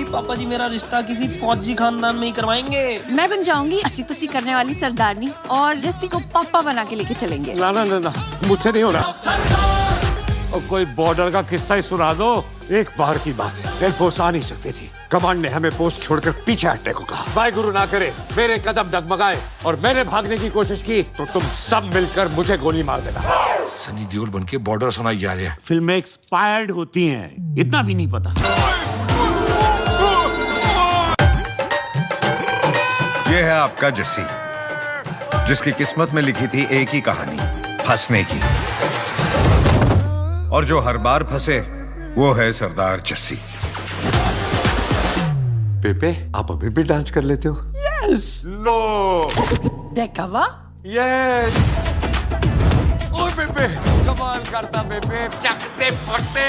पापा जी मेरा रिश्ता किसी फौजी खानदान में ही करवाएंगे। मैं बन जाऊंगी अस्सी तसी करने वाली सरदारनी और जस्सी को पापा बना के लेके चलेंगे। ना ना ना ना, मुझसे नहीं हो रहा। और कोई बॉर्डर का किस्सा ही सुना दो। एक बार की बात है, एयरफोर्स आ नहीं सकती थी। कमांड ने हमें पोस्ट छोड़कर पीछे हटने को कहा। वाहिगुरु ना करे मेरे कदम डगमगाए और मैंने भागने की कोशिश की तो तुम सब मिलकर मुझे गोली मार देना। सनी देओल बन के बॉर्डर सुनाई जा रही है। फिल्में एक्सपायर्ड होती हैं, इतना भी नहीं पता। ये है आपका जस्सी, जिसकी किस्मत में लिखी थी एक ही कहानी, फंसने की। और जो हर बार फंसे वो है सरदार जस्सी। पेपे, आप अभी भी डांस कर लेते हो? यस। नो। देखा वाह? यस। ओ पेपे, कमाल करता पेपे, चकते फटते।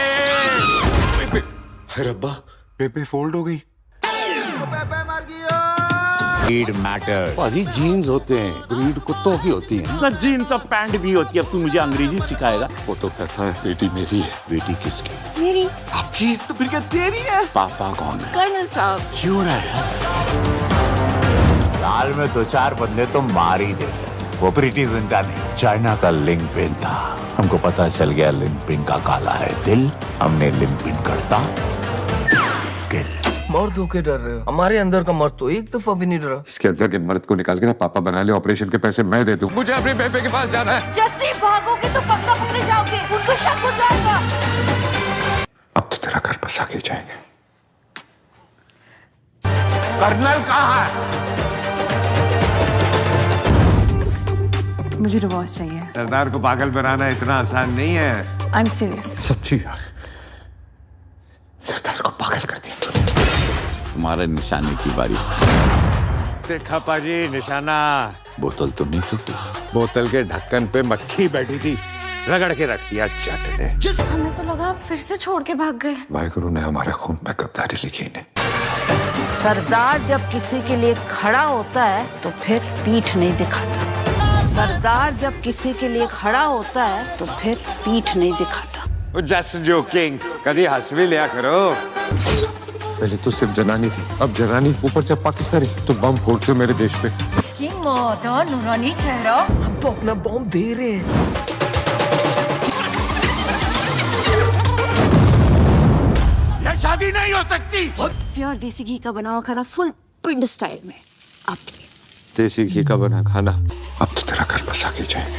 पेपे, अरे रब्बा, पेपे फोल्ड हो गई। पेपे मर गया। Breed matters. भाजी जीन्स होते हैं, ब्रीड कुत्तों की होती है। तो जीन तो पैंट भी होती है। अब तू मुझे अंग्रेजी सिखाएगा? वो तो कहता है बेटी मेरी है। बेटी किसकी? मेरी। आपकी? तो फिर क्या तेरी है? पापा कौन है? कर्नल साहब। क्यों रहा है? साल में 2-4 बंदे तो मार ही देते हैं। वो प्रीति जिंटा नहीं, चाइना का लिंकपिन था। हमको पता चल गया लिंकपिन का काला है दिल। हमने लिंकपिन करता किल। मर्द होके डर रहे हो? हमारे अंदर का मर्द तो एक दफा भी नहीं डरा। इसके अंदर के मर्द को निकाल के ना पापा बना ले, ऑपरेशन के पैसे मैं दे दूं। मुझे अपने बेबे के पास जाना है। जस्सी भागोगे तो पक्का पकड़े जाओगे, उनको शक हो जाएगा। अब तो तेरा घर बसा के जाएंगे। कर्नल कहाँ है? मुझे डिवोर्स चाहिए। सरदार को पागल बनाना इतना आसान नहीं है। I am serious. सच्ची यार, सरदार को पागल कर दिया। तुम्हारे निशाने की बारी। देखा पाजी निशाना। बोतल तो नहीं टूटी। बोतल के ढक्कन पे मक्खी बैठी थी, रगड़ के रख दिया चट ने। हमें तो लगा फिर से छोड़ के भाग गए। वाहिगुरु ने हमारे खून में गद्दारी लिखी ने। सरदार जब किसी के लिए खड़ा होता है तो फिर पीठ नहीं दिखाता। सरदार जब किसी के लिए खड़ा होता है तो फिर पीठ नहीं दिखाता। जस्ट जोकिंग, कभी हंस भी लिया करो। पहले तो सिर्फ जनानी थी, अब जनानी ऊपर से पाकिस्तानी। तो बम फोड़ते मेरे देश पे। इसकी मौत और नूरानी चेहरा। हम तो अपना बॉम्ब दे रहे हैं। ये शादी नहीं हो सकती। प्योर देसी घी का बना हुआ खाना फुल पिंड स्टाइल में आपके लिए। देसी घी का बना खाना। अब तो तेरा घर बसा के जाएंगे।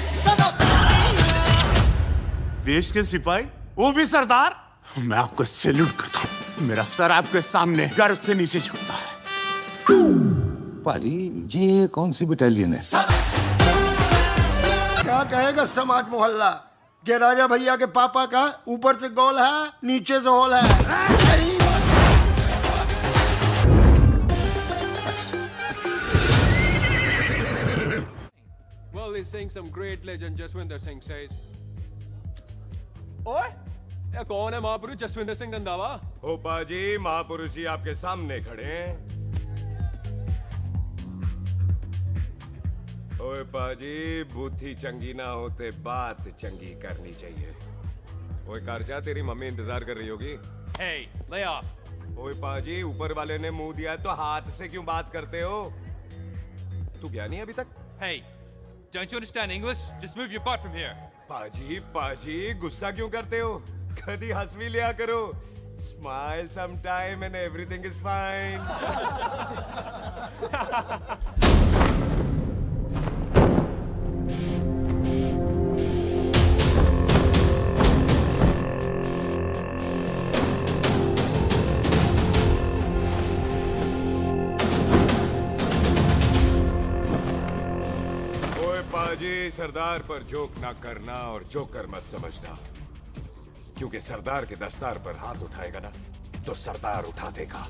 देश के सिपाही, वो भी सरदार। मैं आपको सैल्यूट करता हूँ। मेरा सर आपके सामने गर्व से नीचे झुकता है। पाजी ये कौन सी बटालियन है? क्या कहेगा समाज मोहल्ला के राजा भैया के पापा का ऊपर से गोल है, नीचे से होल है। Well, he's saying some great legend Jaswinder Singh says. ओए, ये कौन है महापुरुष जसविंदर सिंह रंधावा? ओ पाजी, महापुरुष जी आपके सामने खड़े हैं। ओए पाजी, बुद्धि चंगी ना होते बात चंगी करनी चाहिए। ओए कारचा, तेरी मम्मी इंतजार कर रही होगी। Hey, lay off. ओए पाजी, ऊपर वाले ने मुंह दिया है तो हाथ से क्यों बात करते हो? तू गया नहीं अभी तक? Hey, don't you understand English? Just move your butt from here. पाजी पाजी, गुस्सा क्यों करते हो? कभी हंस भी लिया करो। Smile sometime and everything is fine. ओए पाजी, सरदार पर जोक ना करना और जोकर मत समझना, क्योंकि सरदार के दस्तार पर हाथ उठाएगा ना तो सरदार उठा देगा।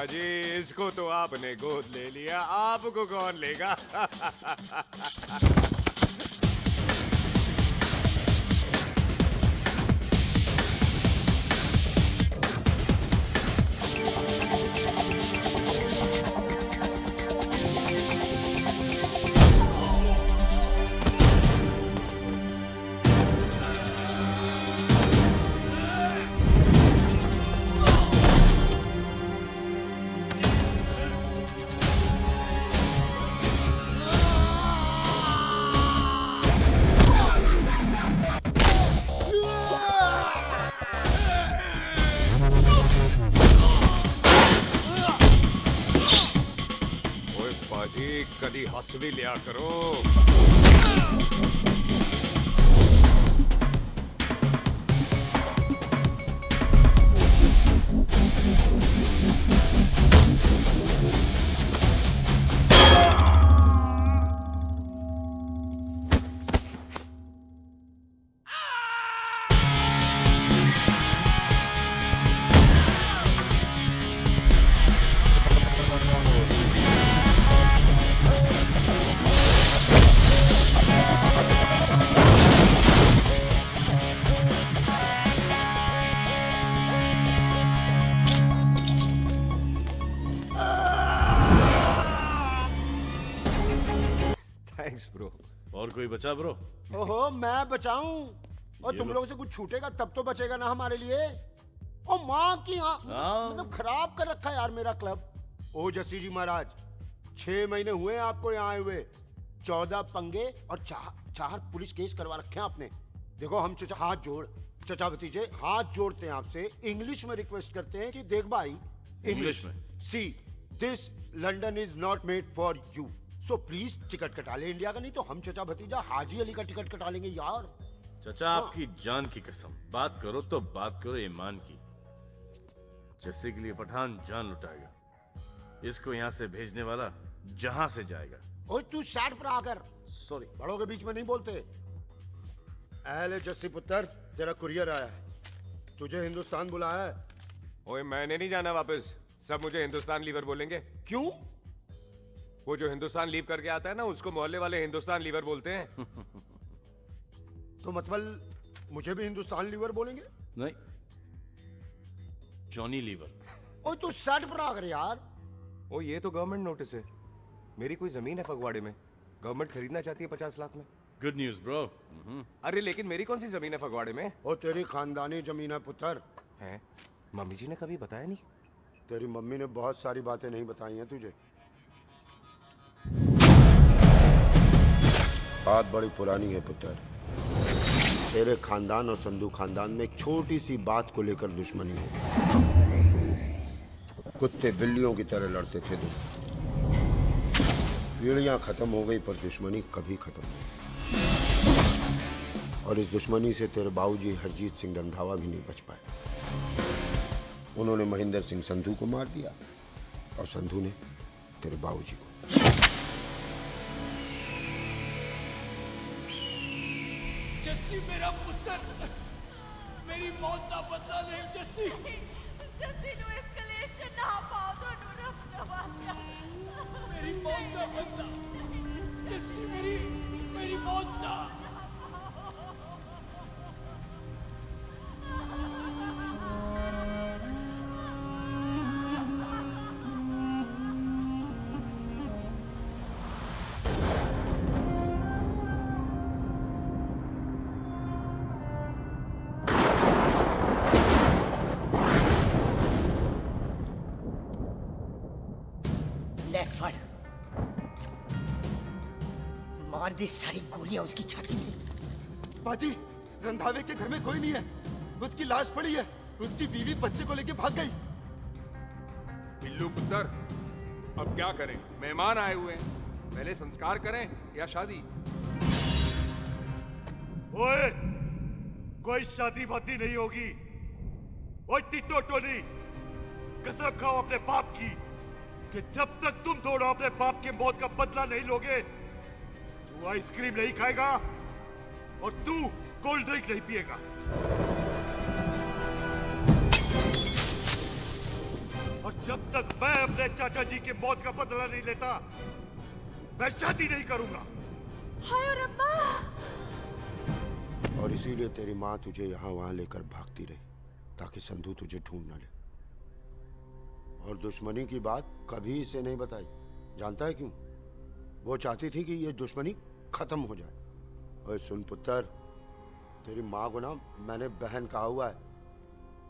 पाजी, इसको तो आपने गोद ले लिया, आपको कौन लेगा? कदी हंस भी लिया करो। Thanks bro. और कोई बचा ब्रो? ओहो, मैं बचाऊं? और तुम लोगों से कुछ छूटेगा तब तो बचेगा ना हमारे लिए। ओ माँ की मतलब खराब कर रखा है यार मेरा क्लब। ओ जस्सी जी महाराज, 6 महीने हुए आपको यहाँ आए हुए, 14 पंगे और 4 पुलिस केस करवा रखे हैं आपने। देखो हम चचा हाथ जोड़, चचा भतीजे हाथ जोड़ते हैं आपसे, इंग्लिश में रिक्वेस्ट करते हैं कि देख भाई, इंग्लिश में see this London is not made for you, so please ticket कटा ले इंडिया का, नहीं तो हम चचा भतीजा हाजी अली का टिकट कटा लेंगे यार। चचा आपकी जान की कसम, बात करो तो बात करो ईमान की। जस्सी के लिए पठान जान लुटाएगा, इसको यहाँ से भेजने वाला जहां से जाएगा। ओए तू साइड पर आकर, सॉरी, बड़ों के बीच में नहीं बोलते। अहले जस्सी पुत्र, तेरा कुरियर आया है, तुझे हिंदुस्तान बुलाया है। ओए मैंने नहीं जाना वापस, सब मुझे हिंदुस्तान लीवर बोलेंगे। क्यों? वो जो हिंदुस्तान लीव करके आता है ना, उसको मोहल्ले वाले हिंदुस्तान लीवर बोलते हैं। तो मतलब मुझे भी हिंदुस्तान लीवर बोलेंगे? नहीं, जॉनी लीवर। ओए तू साइड पर आकर यार। ओ ये तो गवर्नमेंट नोटिस है, मेरी कोई जमीन है फगवाड़े में, गवर्नमेंट खरीदना चाहती है 50 लाख में। Good news bro. अरे लेकिन मेरी कौन सी जमीन है फगवाड़े में? ओ तेरी खानदानी जमीन है पुत्र। है? मम्मी जी ने कभी बताया नहीं। तेरी मम्मी ने बहुत सारी बातें नहीं बताई हैं तुझे। बात बड़ी पुरानी है पुत्र, तेरे खानदान और संधू खानदान में एक छोटी सी बात को लेकर दुश्मनी है। कुत्ते बिल्लियों की तरह लड़ते थे तुम, पीढ़ियां खत्म हो गई पर दुश्मनी कभी खत्म नहीं। और इस दुश्मनी से तेरे बाबूजी हरजीत सिंह रंधावा भी नहीं बच पाए। उन्होंने महेंद्र सिंह संधू को मार दिया और संधू ने तेरे बाबूजी को। जस्सी मेरा पुत्र, मेरी मौत का बदला ले जस्सी। जस्सी नु एस्केलेशन ना पाओ तो मेरी मौत का बदला जस्सी, मेरी मौत का। मार दी सारी गोलियां उसकी छाती में। बाजी, रंधावे के घर में कोई नहीं है, उसकी लाश पड़ी है, उसकी बीवी बच्चे को लेके भाग गई। बिल्लू पुत्र, अब क्या करें? मेहमान आए हुए हैं, पहले संस्कार करें या शादी? ओए, कोई शादी वादी नहीं होगी। ओए टिटो टोनी, कसम खाओ अपने बाप की कि जब तक तुम दोनों अपने बाप के मौत का बदला नहीं लोगे, तू आइसक्रीम नहीं खाएगा और तू कोल्ड ड्रिंक नहीं पिएगा। और जब तक मैं अपने चाचा जी की मौत का बदला नहीं लेता, मैं शादी नहीं करूंगा। हाय रब्बा। और इसीलिए तेरी माँ तुझे यहाँ वहां लेकर भागती रही, ताकि संधू तुझे ढूंढ न ले। और दुश्मनी की बात कभी इसे नहीं बताई। जानता है क्यों? वो चाहती थी कि ये दुश्मनी खत्म हो जाए। ओए सुन पुत्र, तेरी माँ को ना मैंने बहन कहा हुआ है।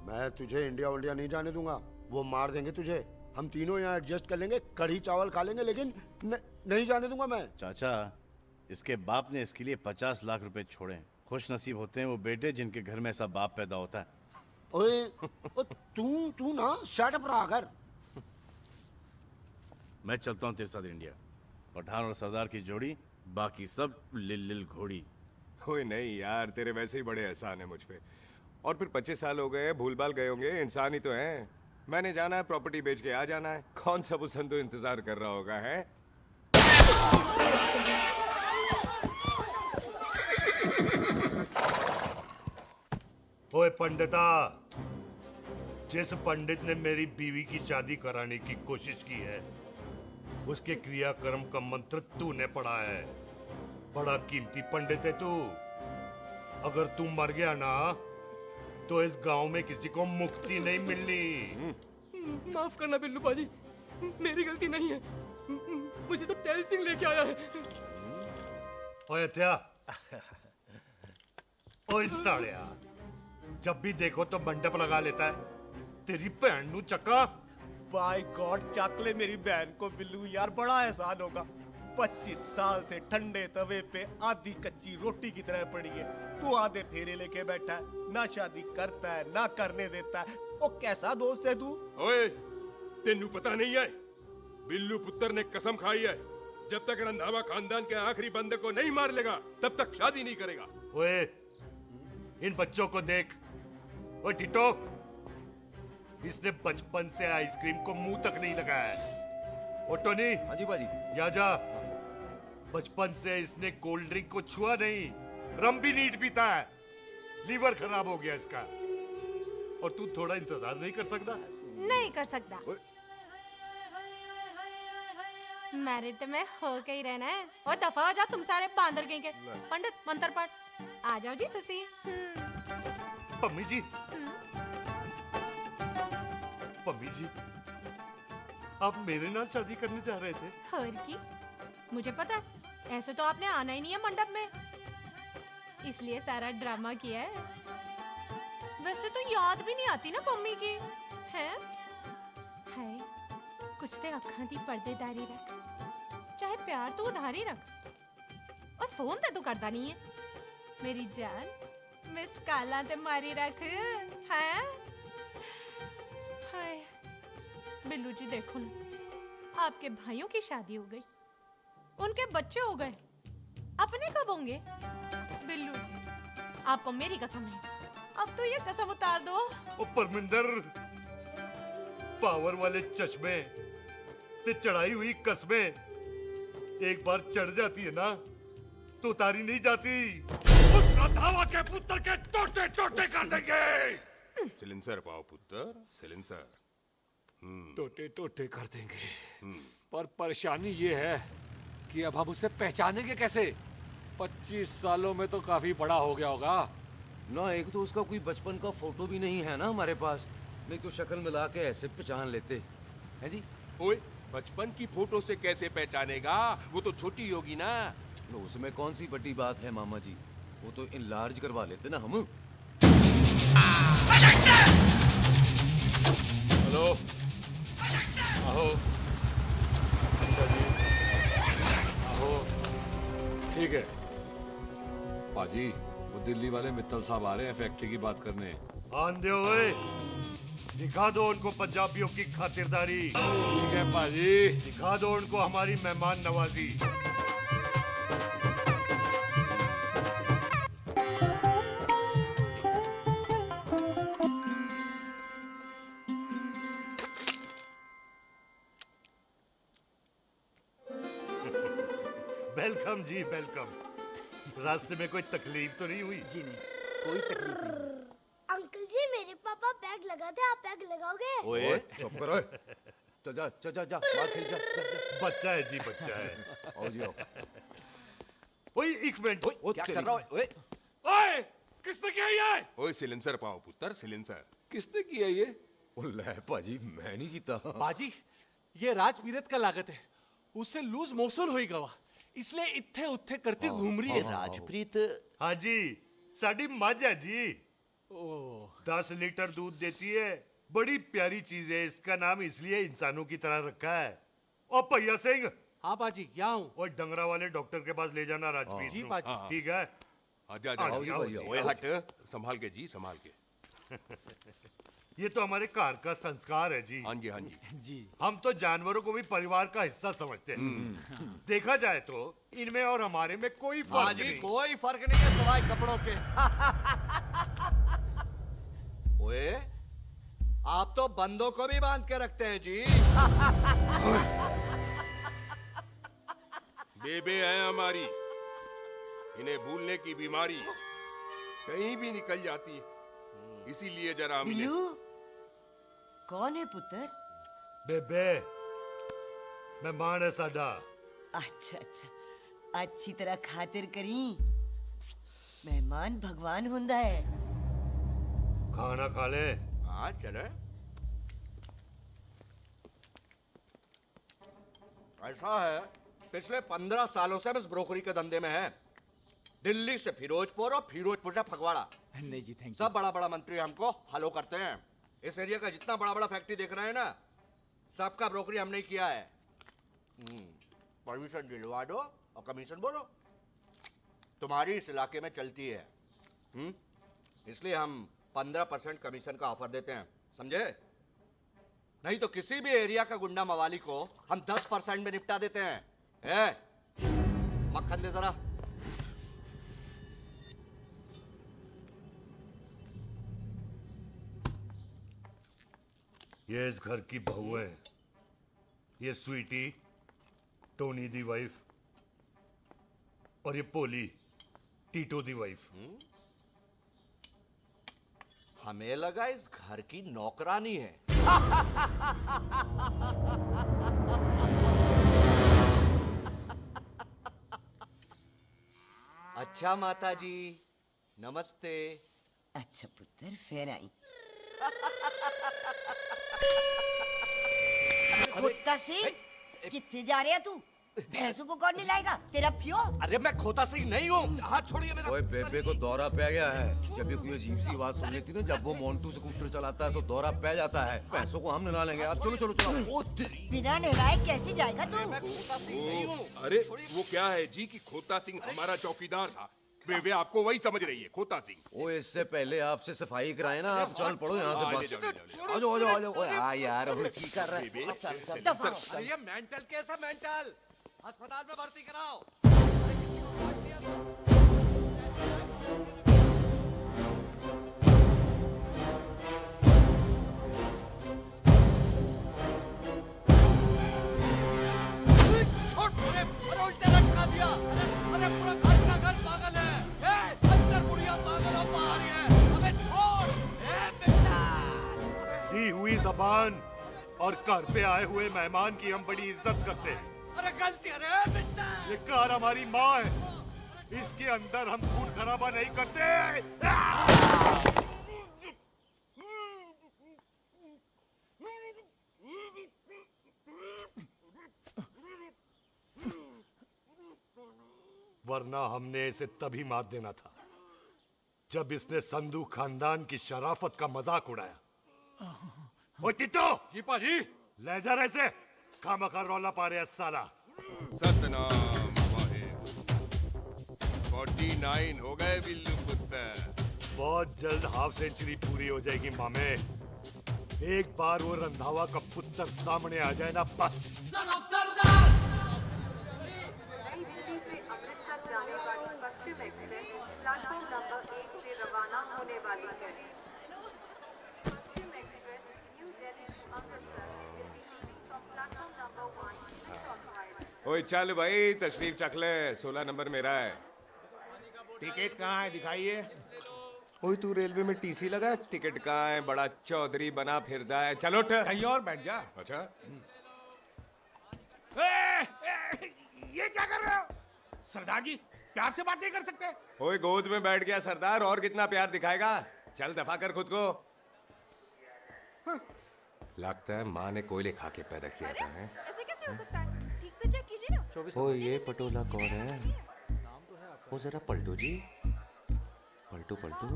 मैं तुझे इंडिया नहीं जाने दूंगा। वो मार देंगे तुझे। हम तीनों यहाँ एडजस्ट कर लेंगे, कढ़ी चावल खा लेंगे, लेकिन नहीं जाने दूंगा मैं। चाचा, इसके बाप ने इसके लिए 50 लाख रुपए छोड़े। खुश नसीब होते हैं वो बेटे जिनके घर में ऐसा बाप पैदा होता है। ओए तू ना शट अप रहा कर। मैं चलता हूँ तेरे साथ इंडिया। पठान और सरदार की जोड़ी, बाकी सब लिल घोड़ी। कोई नहीं यार, तेरे वैसे ही बड़े एहसान है मुझ पे। और फिर 25 साल हो गए, भूल भाल गए होंगे, इंसान ही तो हैं। मैंने जाना है, प्रॉपर्टी बेच के आ जाना है। कौन सा वो संतो इंतजार कर रहा होगा है? ओए पंडिता, जिस पंडित ने मेरी बीवी की शादी कराने की कोशिश की है, उसके क्रियाकर्म का मंत्र तूने पढ़ा है। बड़ा कीमती पंडित है तू। अगर तू मर गया ना, तो इस गांव में किसी को मुक्ति नहीं मिलनी। माफ करना बिल्लू बाजी, मेरी गलती नहीं है। मुझे तो टैल सिंह लेके आया है। ओए हत्या, ओए सालिया, जब भी देखो तो मंडप लगा लेता है। तेरी बहन नू चक्का। बाय गॉड, चक ले मेरी बहन को बिल्लू यार, बड़ा एहसान होगा। 25 साल से ठंडे तवे पे आधी कच्ची रोटी की तरह पड़ी है। तू आधे फेरे लेके बैठा है, ना शादी करता है ना करने देता है। ओ कैसा दोस्त है तू? ओए, तेनू पता नहीं है, बिल्लू पुत्र ने कसम खाई है, जब तक रंधावा खानदान के आखिरी बंदे को नहीं मार लेगा, तब तक शादी नहीं करेगा। ओए, इन बच्चों को देख। ओए टिटो, इसने बचपन से आइसक्रीम को मुंह तक नहीं लगाया है। ओ टोनी। हाँ जी बाजी। या जा। बचपन से इसने कोल्ड ड्रिंक को छुआ नहीं, रम भी नीट पीता है। लीवर खराब हो गया इसका। और तू थोड़ा इंतजार नहीं कर सकता? नहीं कर सकता। मैरिड में हो के ही रहना है। और दफा हो जाओ तुम सारे बांदर गए के। पंडित मंत्र पढ़। आ जाओ जी तुसी। पम्मी जी, पम्मी जी, आप मेरे नाल शादी करने जा रहे थे? और की? मुझे पता है, ऐसे तो आपने आना ही नहीं है मंडप में, इसलिए सारा ड्रामा किया है। वैसे तो याद भी नहीं आती ना मम्मी की, है? हाय, कुछ ते अखां दी पर्देदारी रख, चाहे प्यार तो उधारी रख, और फोन ते तो करता नहीं है। मेरी जान, मिस्ड काला ते मारी रख, है? हाय, बिल्लू जी देखो ना, आपके भाइयों की शादी हो गई, उनके बच्चे हो गए, अपने कब होंगे? बिल्लू, आपको मेरी कसम है, अब तो ये कसम उतार दो। ओ परमिंदर, पावर वाले चश्मे ते चढ़ाई हुई कस्में एक बार चढ़ जाती है ना, तो उतारी नहीं जाती। उस रंधावा के पुत्र के टोटे टोटे कर देंगे। सिलेंसर पाओ पुत्र, सिलेंसर। टोटे टोटे कर देंगे, पर परेशानी ये है कि अब हम उसे पहचानेंगे कैसे? 25 सालों में तो काफी बड़ा हो गया होगा ना। एक तो उसका कोई बचपन का फोटो भी नहीं है ना हमारे पास, नहीं तो शक्ल मिला के ऐसे पहचान लेते हैं जी। ओए, बचपन की फोटो से कैसे पहचानेगा? वो तो छोटी होगी ना। लो, उसमें कौन सी बड़ी बात है मामा जी, वो तो इनलार्ज करवा लेते ना हम। हेलो, आओ। अच्छा जी, आओ। ठीक है पाजी, वो दिल्ली वाले मित्तल साहब आ रहे हैं फैक्ट्री की बात करने। आंधे ओए, दिखा दो उनको पंजाबियों की खातिरदारी। ठीक है पाजी, दिखा दो उनको हमारी मेहमान नवाजी। वेलकम जी, वेलकम। रास्ते में कोई तकलीफ तो नहीं हुई? जी नहीं, कोई तकलीफ नहीं। अंकल जी मेरे पापा पैग लगाते, आप पैग लगाओगे? ओए चुप करो। तो जा जा जा जा बाहर खेल जा, जा, जा। बच्चा है जी, बच्चा है। आओ जी आओ। ओए एक मिनट। क्या कर रहा है? ओए ओए किसने किया ये? ओए सिलेंसर पाओ पुत्र, सिलेंसर किसने किया ये? ले पाजी मैं नहीं कीता। बाजी ये राजपीरत का लागत है, उससे लूज मोशन होई गवा, इसलिए इत्थे उत्थे करती घूम रही है। राजप्रीत? हाँ जी, साडी मझ है जी। 10 लीटर दूध देती है, बड़ी प्यारी चीज है। इसका नाम इसलिए इंसानों की तरह रखा है। ओ भैया सिंह। हाँ बाजी क्या हूँ? और डंगरा वाले डॉक्टर के पास ले जाना राजप्रीत। जी बाजी। ठीक है। आजा आजा। ओए हट, संभाल के जी, संभाल के। ये तो हमारे घर का संस्कार है जी। हाँ जी हाँ जी जी। हम तो जानवरों को भी परिवार का हिस्सा समझते हैं। देखा जाए तो इनमें और हमारे में कोई फर्क नहीं। कोई फर्क नहीं है सिवाय कपड़ों के। ओए आप तो बंदों को भी बांध के रखते हैं जी। बेबे है हमारी, इन्हें भूलने की बीमारी कहीं भी निकल जाती है, इसीलिए जरा हमने। बिल्लू कौन है पुत्र? बेबे मेहमान है साडा। अच्छा अच्छा, अच्छी तरह खातिर करी। मेहमान भगवान हुंदा है। खाना खा ले। हाँ चले। ऐसा है, पिछले 15 सालों से हम इस ब्रोकरी के धंधे में हैं। दिल्ली से फिरोजपुर और फिरोजपुर से फगवाड़ा। नहीं जी थैंक सब बड़ा बड़ा मंत्री हमको फॉलो करते हैं। इस एरिया का जितना बड़ा बड़ा फैक्ट्री देख रहे हैं ना, सबका ब्रोकरी हमने किया है। परमिशन दिलवा दो और कमीशन बोलो, तुम्हारी इस इलाके में चलती है। इसलिए हम 15% कमीशन का ऑफर देते हैं, समझे? नहीं तो किसी भी एरिया का गुंडा मवाली को हम 10% में निपटा देते हैं। मक्खन दे जरा। ये इस घर की बहू है, ये स्वीटी टोनी दी वाइफ, और ये पोली टीटो दी वाइफ। हमें लगा इस घर की नौकरानी है। अच्छा माता जी नमस्ते। अच्छा पुत्र फिर आई। खोता सिंह कितने जा रहे है तू? भैंसों को कौन निलाएगा? तेरा प्यो? अरे मैं खोता सिंह नहीं हूँ, हाथ छोड़िए मेरा। ओए बेबे को दौरा पै गया है। जब भी कोई अजीब सी आवाज सुन लेती ना, जब वो मोन्टू स्कूटर चलाता है तो दौरा पै जाता है। भैंसों को हम निला लेंगे। आप चलो चलो चलो। बिना नहलाए कैसे जाएगा तू? अरे वो क्या है जी कि खोता सिंह हमारा चौकीदार था। बेबे आपको वही समझ रही है, खोता सिंह। ओ इससे पहले आपसे सफाई कराए ना, आप चल पड़ो यहाँ से बस। आ जाओ आ जाओ आ जाओ। ओए आ यार अब की कर रहा है? अरे ये मेंटल केस है, मेंटल। अस्पताल में भर्ती कराओ। किसी को काट लिया तो उल्टे लटका दिया। अरे पूरा घर का घर पागल है। अंदर बुढ़िया पागल और बाहर है। अबे छोड़। बेटा दी हुई जबान और घर पे आए हुए मेहमान की हम बड़ी इज्जत करते हैं। अरे गलती है बेटा। ये कार हमारी माँ है, इसके अंदर हम खून खराबा नहीं करते। वरना हमने इसे तभी मार देना था जब इसने संधू खानदान की शराफत का मजाक उड़ाया। ओ टिट्टो जी पाजी, ले जा रहे से खामखा रौला पा रहे साला। सतनाम वाहे। 49 हो गए बिल्लू पुत्र। बहुत जल्द हाफ सेंचुरी पूरी हो जाएगी मामे। एक बार वो रंधावा का पुत्र सामने आ जाए ना, बस। नई दिल्ली से अमृतसर जाने वाली पश्चिम एक्सप्रेस प्लेटफॉर्म नंबर 1 से रवाना होने वाली है। Paschim express new Delhi to Amritsar will be leaving from platform number 1 to ओए चल भाई तशरीफ चख ले, 16 नंबर मेरा है। टिकट कहाँ है दिखाइए। ओए तू रेलवे में टीसी लगा, टिकट कहाँ है? बड़ा चौधरी बना फिरता है। चलो उठ। कहीं और बैठ जा। अच्छा ये क्या कर रहे हो? सरदार जी प्यार से बात नहीं कर सकते? ओए गोद में बैठ गया सरदार, और कितना प्यार दिखाएगा? चल दफा कर खुद को। लगता है माँ ने कोयले खा के पैदा किया था। है ऐसे कैसे हो सकता है? ठीक से चेक कीजिए ना। ओ ये पटोला कौन है? वो जरा पलटू जी, पलटू पलटू।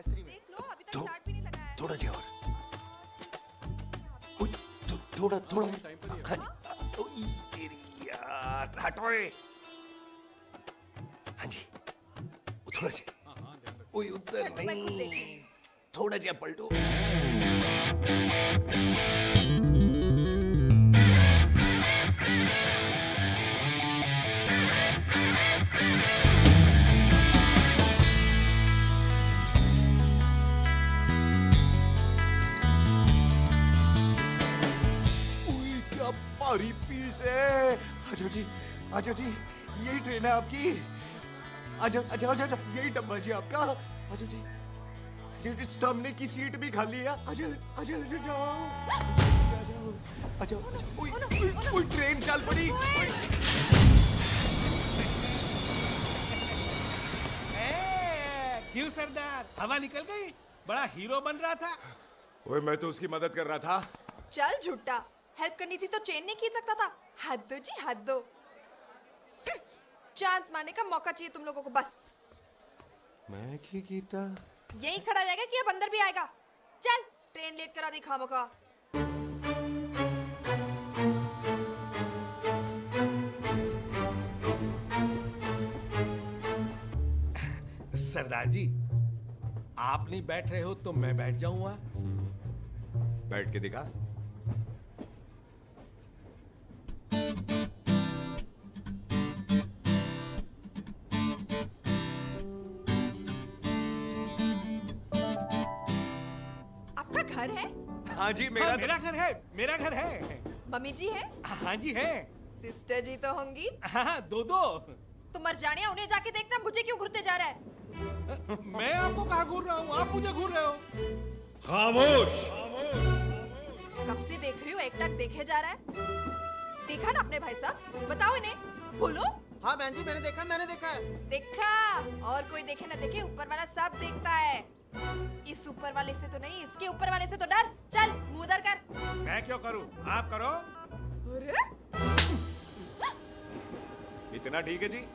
देख लो, अभी तक स्टार्ट भी नहीं लगाया है। थोड़ा जी और। थोड़ा थोड़ा। तेरी यार हटो रे। हाँ जी थोड़ा जी। ओए उधर नहीं, थोड़ा जी पलटो। भारी पीस है। आजो जी, आजो जी, यही ट्रेन है आपकी। आजो आजो आजो आजो, यही डब्बा जी आपका। आजो जी, ये सामने की सीट भी खाली है। आजो आजो आजो जाओ, आजो आजो आजो। ओए ट्रेन चल पड़ी। क्यों सरदार, हवा निकल गई? बड़ा हीरो बन रहा था। ओए मैं तो उसकी मदद कर रहा था। चल झूठा, हेल्प करनी थी तो चेन नहीं खींच सकता था? हद दो जी, हद दो। चांस मारने का मौका चाहिए तुम लोगों को बस। मैं की कीता? यही खड़ा रहेगा कि अब अंदर भी आएगा? चल, ट्रेन लेट करा दी खामोखा। सरदार जी आप नहीं बैठ रहे हो तो मैं बैठ जाऊंगा। बैठ के दिखा। आपका घर है? हाँ जी मेरा मेरा घर है, मेरा घर है। मम्मी जी है? हाँ जी है। सिस्टर जी तो होंगी? हाँ दो दो। तुम मर जाने, उन्हें जाके देखना मुझे क्यों घूरते जा रहा है। मैं आपको कहाँ घूर रहा हूँ, आप मुझे घूर रहे हो। खामोश। कब से देख रही हूँ, एक टक देखे जा रहा है। देखा ना अपने भाई साहब, बताओ इन्हें। बोलो। हाँ बहन जी मैंने देखा है। देखा? और कोई देखे ना देखे, ऊपर वाला सब देखता है। इस ऊपर वाले से तो नहीं, इसके ऊपर वाले से तो डर। चल मुंह उधर कर। मैं क्यों करूँ, आप करो। अरे इतना ठीक है जी।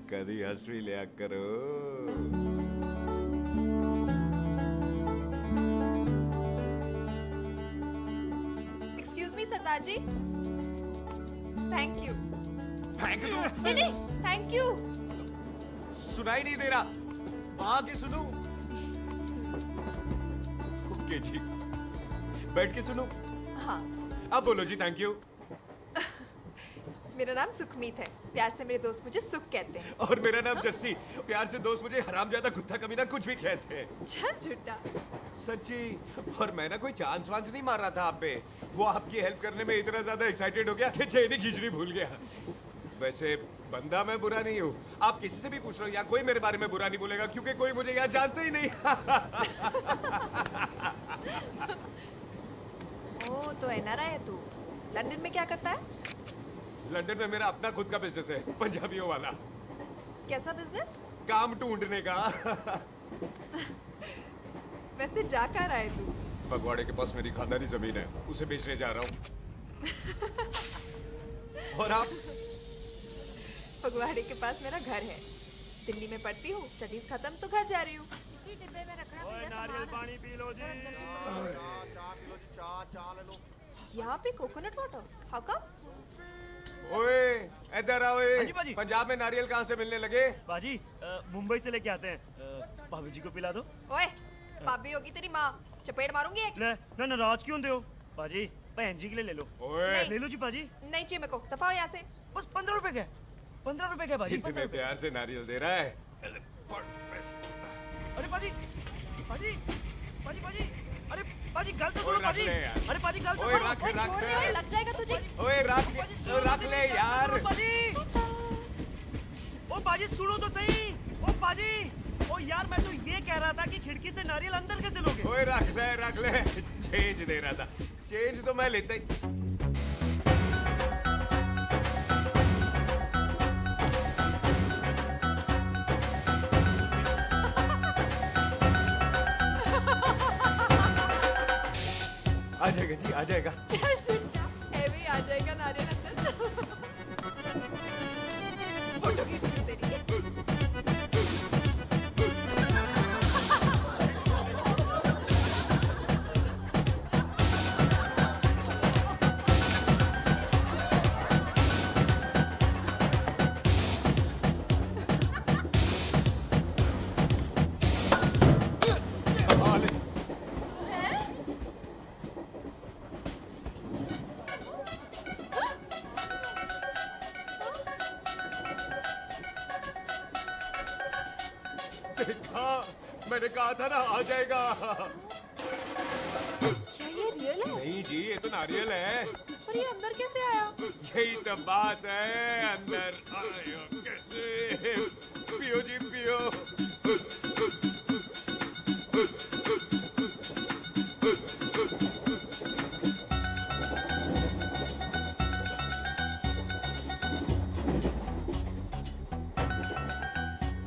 कभी हंस भी लिया करो। Excuse me Sardar ji. Thank you. Thank you? नहीं, थैंक यू। सुनाई नहीं दे रहा, वहां के सुनू। ओके जी, बैठ के सुनो। हाँ। अब बोलो जी थैंक यू। मेरा नाम सुखमीत है, प्यार से मेरे दोस्त मुझे सुख कहते हैं। और मेरा नाम जस्सी, प्यार से दोस्त मुझे हरामजादा कुत्ता कमीना कुछ भी कहते हैं। चल झूठा। सच्ची। और मैं ना कोई चांस वांस नहीं मार रहा था आप पे, वो आपकी हेल्प करने में इतना ज्यादा एक्साइटेड हो गया कि चेन ही खींचनी भूल गया। वैसे बंदा मैं बुरा नहीं हूँ, आप किसी से भी पूछ लो, यहाँ कोई मेरे बारे में बुरा नहीं बोलेगा क्योंकि कोई मुझे यहाँ जानते ही नहीं। ओ तो एनआरआई है तू। लंदन में क्या करता है? लंदन में मेरा अपना खुद का बिजनेस है, पंजाबियों वाला। कैसा बिजनेस? काम ढूंढने का। वैसे जा कहाँ रहा है तू? फगवाड़े के पास मेरी खानदानी जमीन है, उसे बेचने जा रहा हूँ। और आप? फगवाड़े के पास मेरा घर है, दिल्ली में पढ़ती हूँ, स्टडीज खत्म तो घर जा रही हूँ। इसी डिब्बे में रखना। नारियल पानी पी लो जी। यहाँ पे कोकोनट वाटर? How come? ओए इधर आओ। हाँ जी बाजी। पंजाब में नारियल कहाँ से मिलने लगे? बाजी मुंबई से लेके आते हैं। भाभी जी को पिला दो। ओए भाभी होगी तेरी माँ, चपेट मारूंगी एक। ना नाराज क्यों दे हो बाजी, बहन जी के लिए ले लो। ओए ले लो जी बाजी। नहीं चाहिए मेरे को, दफा हो यहाँ से। बस 15 रुपए के, 15 रुपए के बाजी। इतने प्यार से नारियल दे रहा है। अरे बाजी बाजी बाजी बाजी, अरे बाजी गल तो सुनो बाजी। अरे बाजी गल तो सुनो। रख छोड़ दे, लग जाएगा तुझे। ओए रख ले यार। सुनो तो सही। ओ पाजी, ओ यार मैं तो ये कह रहा था कि खिड़की से नारियल अंदर कैसे लोगे? ओए रख ले चेंज दे रहा था। चेंज तो मैं लेता ही। आ जाएगा जी, आ जाएगा। चल झुट्टा, भी आ जाएगा नारियल अंदर। फोटो खींच ली तेरी। मैंने कहा था ना आ जाएगा। क्या ये रियल है? नहीं जी, ये तो नारियल है। पर ये अंदर कैसे आया? यही तो बात है, अंदर आयो कैसे? पियो जी पियो।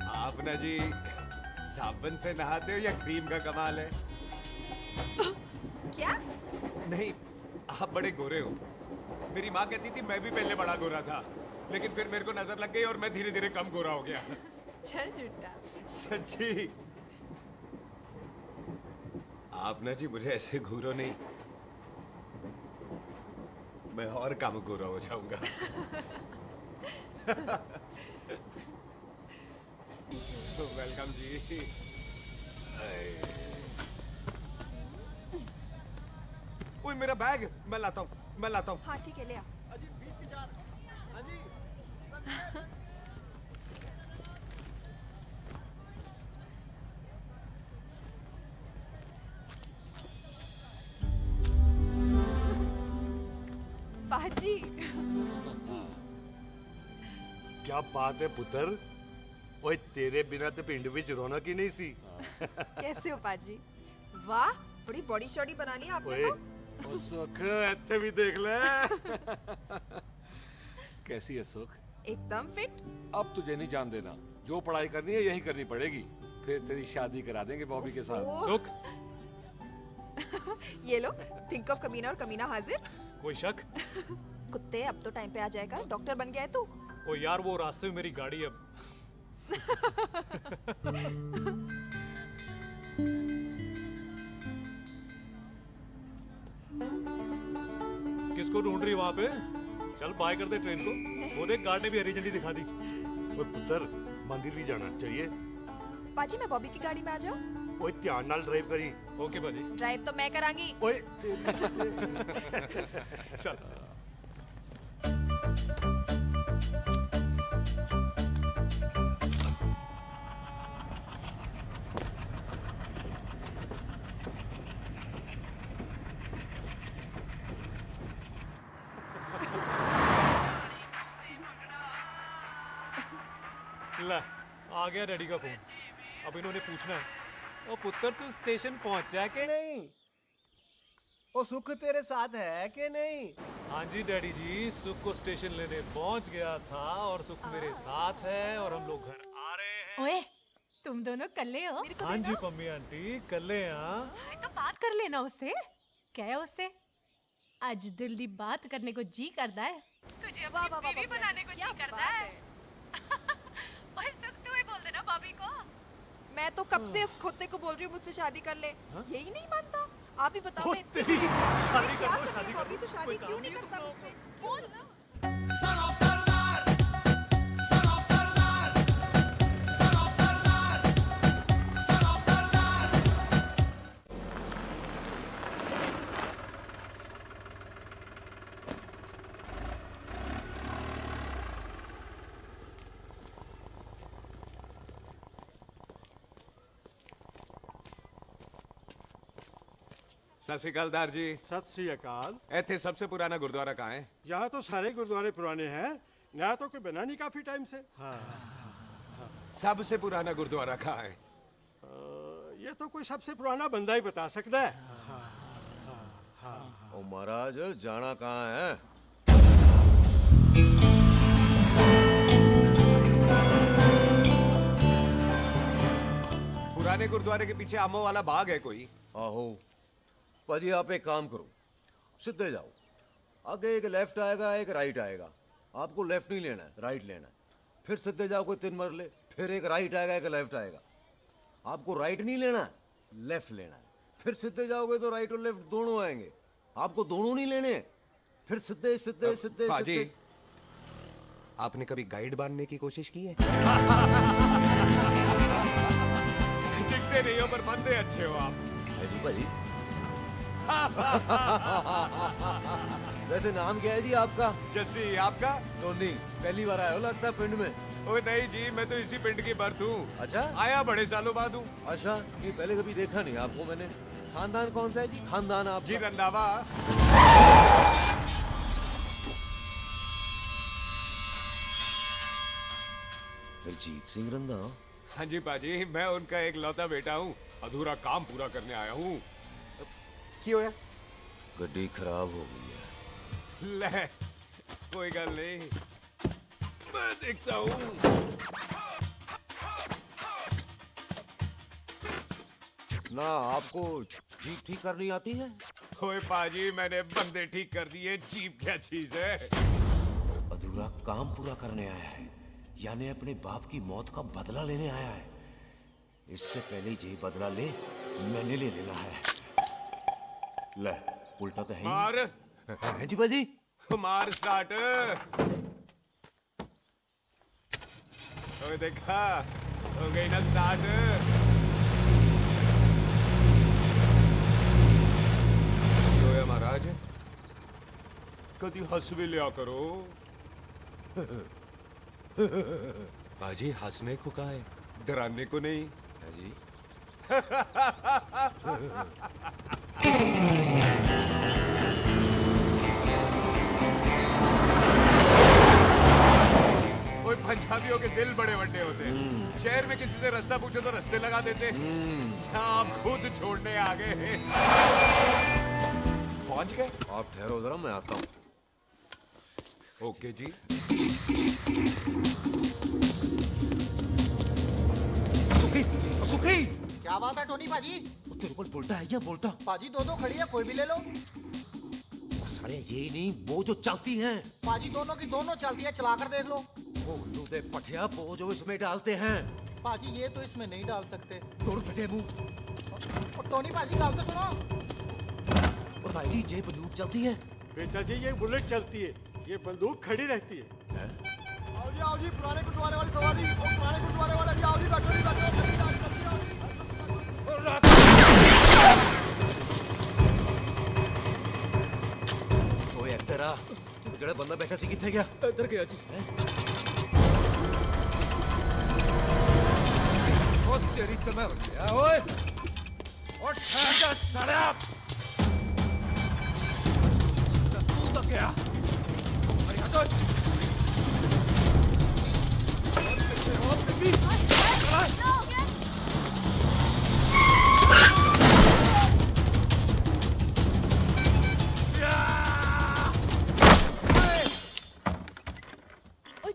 आप ना जी साबुन से नहाते हो या क्रीम का कमाल है? क्या? नहीं, आप बड़े गोरे हो। मेरी माँ कहती थी मैं भी पहले बड़ा गोरा था, लेकिन फिर मेरे को नजर लग गई और मैं धीरे धीरे कम गोरा हो गया। चल झूठा। सच्ची। आप ना जी मुझे ऐसे घूरो नहीं, मैं और कम गोरा हो जाऊंगा। वेलकम जी। ओए मेरा बैग, मैं लाता हूँ। हाँ ठीक है, ले आ। अजी 20 के 4। अजी पाजी। क्या बात है पुत्र। ओए तेरे बिना तो पिंड विच रौनक ही नहीं सी। कैसे हो पाजी? वाह, बड़ी बॉडी शॉडी बना ली आपने तो। ओ सुख, इत्थे भी देख ले। कैसी है सुख? एकदम फिट। अब तुझे नहीं जान देना, जो पढ़ाई करनी है यही करनी पड़ेगी, फिर तेरी शादी करा देंगे बॉबी के साथ। सुख, ये लो, थिंक ऑफ कमीना और कमीना हाजिर। कोई शक? कुत्ते, अब तो टाइम पे आ जाएगा। डॉक्टर बन गया है तू। ओ यार, वो रास्ते में मेरी गाड़ी अब। किसको ढूंढ रही वहां पे? चल बाय कर दे ट्रेन को। वो देख, गार्ड ने भी हरी झंडी दिखा दी। ओए पुत्र, मंदिर भी जाना चाहिए। पाजी, मैं बॉबी की गाड़ी में आ जाऊं? ओए ध्यान नाल ड्राइव करी। ओके बाजी। ड्राइव तो मैं करांगी। ओए चल। ला, आ गया डैडी का फोन। अब इन्होंने पूछना है, ओ पुत्र तू स्टेशन पहुंचा के नहीं? ओ सुख तेरे साथ है कि नहीं? हाँ जी डैडी जी, सुख को स्टेशन लेने पहुंच गया था और सुख मेरे साथ है और हम लोग घर आ रहे हैं। ओए, तुम दोनों कल्ले हो? हाँ जी पम्मी आंटी, कल्ले हैं। तो बात कर लेना उससे। क्या है उससे? आज दिल दी बात करने को जी करता है। तुझे अपनी बीवी बनाने को जी करता है। ओए सुख, तू ही बोल देना भाभी को। मैं तो कब से इस खोते को बोल रही हूँ मुझसे शादी कर ले। यही नहीं मानता। आप ही बताओ, मैं शादी क्या करो, करूं? शादी बॉबी तो करो। शादी कोई क्यों काम नहीं नहीं करता है मुझसे? बोल ना। सत श्री अकाल दार जी। सत श्री अकाल। इत्थे सबसे पुराना गुरुद्वारा कहाँ है? यहाँ तो सारे गुरुद्वारे पुराने हैं, नया तो कोई बना नहीं काफी टाइम से। हाँ, हाँ। सबसे पुराना गुरुद्वारा कहाँ है? ये तो कोई सबसे पुराना बंदा ही बता सकता है। ओ महाराज जाना कहाँ है? पुराने गुरुद्वारे के पीछे आमों वाला बाग है कोई? आहो पाजी, आप एक काम करो, सीधे जाओ। आगे एक लेफ्ट आएगा, एक राइट आएगा। आपको लेफ्ट नहीं लेना है, राइट लेना है। फिर सीधे जाओ कोई 3 मरले, फिर एक राइट आएगा, एक लेफ्ट आएगा। आपको राइट नहीं लेना है, लेफ्ट लेना है। फिर सीधे जाओगे तो राइट और लेफ्ट दोनों आएंगे। आपको दोनों नहीं लेने, फिर सीधे सीधे सीधे पाजी, सीधे। आपने कभी गाइड बनने की कोशिश की है? दिखते नहीं हो पर बंदे अच्छे हो आप। जी भाजी। वैसे नाम क्या है जी आपका? जस्सी, आपका? टोनी। पहली बार आए हो लगता है पिंड में। ओए नहीं जी, मैं तो इसी पिंड की बर्थ हूँ। अच्छा, आया बड़े सालों बाद हूँ। अच्छा, ये पहले कभी देखा नहीं आपको मैंने। खानदान कौन सा है जी? खानदान आप? जी रंधावा। जीत सिंह रंधावा? हाँ जी पाजी, मैं उनका एक लौता बेटा हूँ। अधूरा काम पूरा करने आया हूँ। क्यों है? गड्डी खराब हो गई है। ले, कोई गल नहीं, मैं देखता हूँ। ना आपको जीप ठीक करनी आती है? ओए पाजी, मैंने बंदे ठीक कर दिए, जीप क्या चीज है? अधूरा काम पूरा करने आया है, यानी अपने बाप की मौत का बदला लेने आया है। इससे पहले ये बदला ले, मैंने ले लेना है। ले, उल्टा तो है ही। मार। है जी बाजी। मार स्टार्ट। ओए देखा, हो गई ना स्टार्ट। क्यों है महाराज, कभी हंस भी लिया करो। बाजी, हंसने को कहा है, डराने को नहीं। है जी। कोई पंजाबियों के दिल बड़े बड़े होते हैं। शहर में किसी से रास्ता पूछो तो रास्ते लगा देते। आप खुद छोड़ने आ गए। पहुंच गए? आप ठहरो जरा, मैं आता हूँ। ओके जी। सुखी, सुखी। क्या बात है टोनी पाजी? तेरे को बोलता है या बोलता? पाजी दो खड़ी है, कोई भी ले लो। सारे ये नहीं, वो जो चलती हैं। पाजी दोनों की दोनों चलती है, चला कर देख लो। वो लूदे पठिया, वो जो इसमें डालते हैं। पाजी ये तो इसमें नहीं डाल सकते। तोड़ फटे मुंह। और टोनी पाजी गाल तो सुनो। और भाई जी, ये बंदूक चलती है? बेटा जी, ये बुलेट चलती है, ये बंदूक खड़ी रहती है। आओ जी, पुराने गुरुद्वारे वाली सवारी। पुराने गुरुद्वारे वाले जी, आओ जी, बैठो जी, बैठो। ओए तेरा जड़ा बंदा बैठा सी किथे गया? इधर गया जी। ओ तेरी तो मैं गया। ओए और ठहर जा साला। तू तो क्या? अरे हटो। और बेबी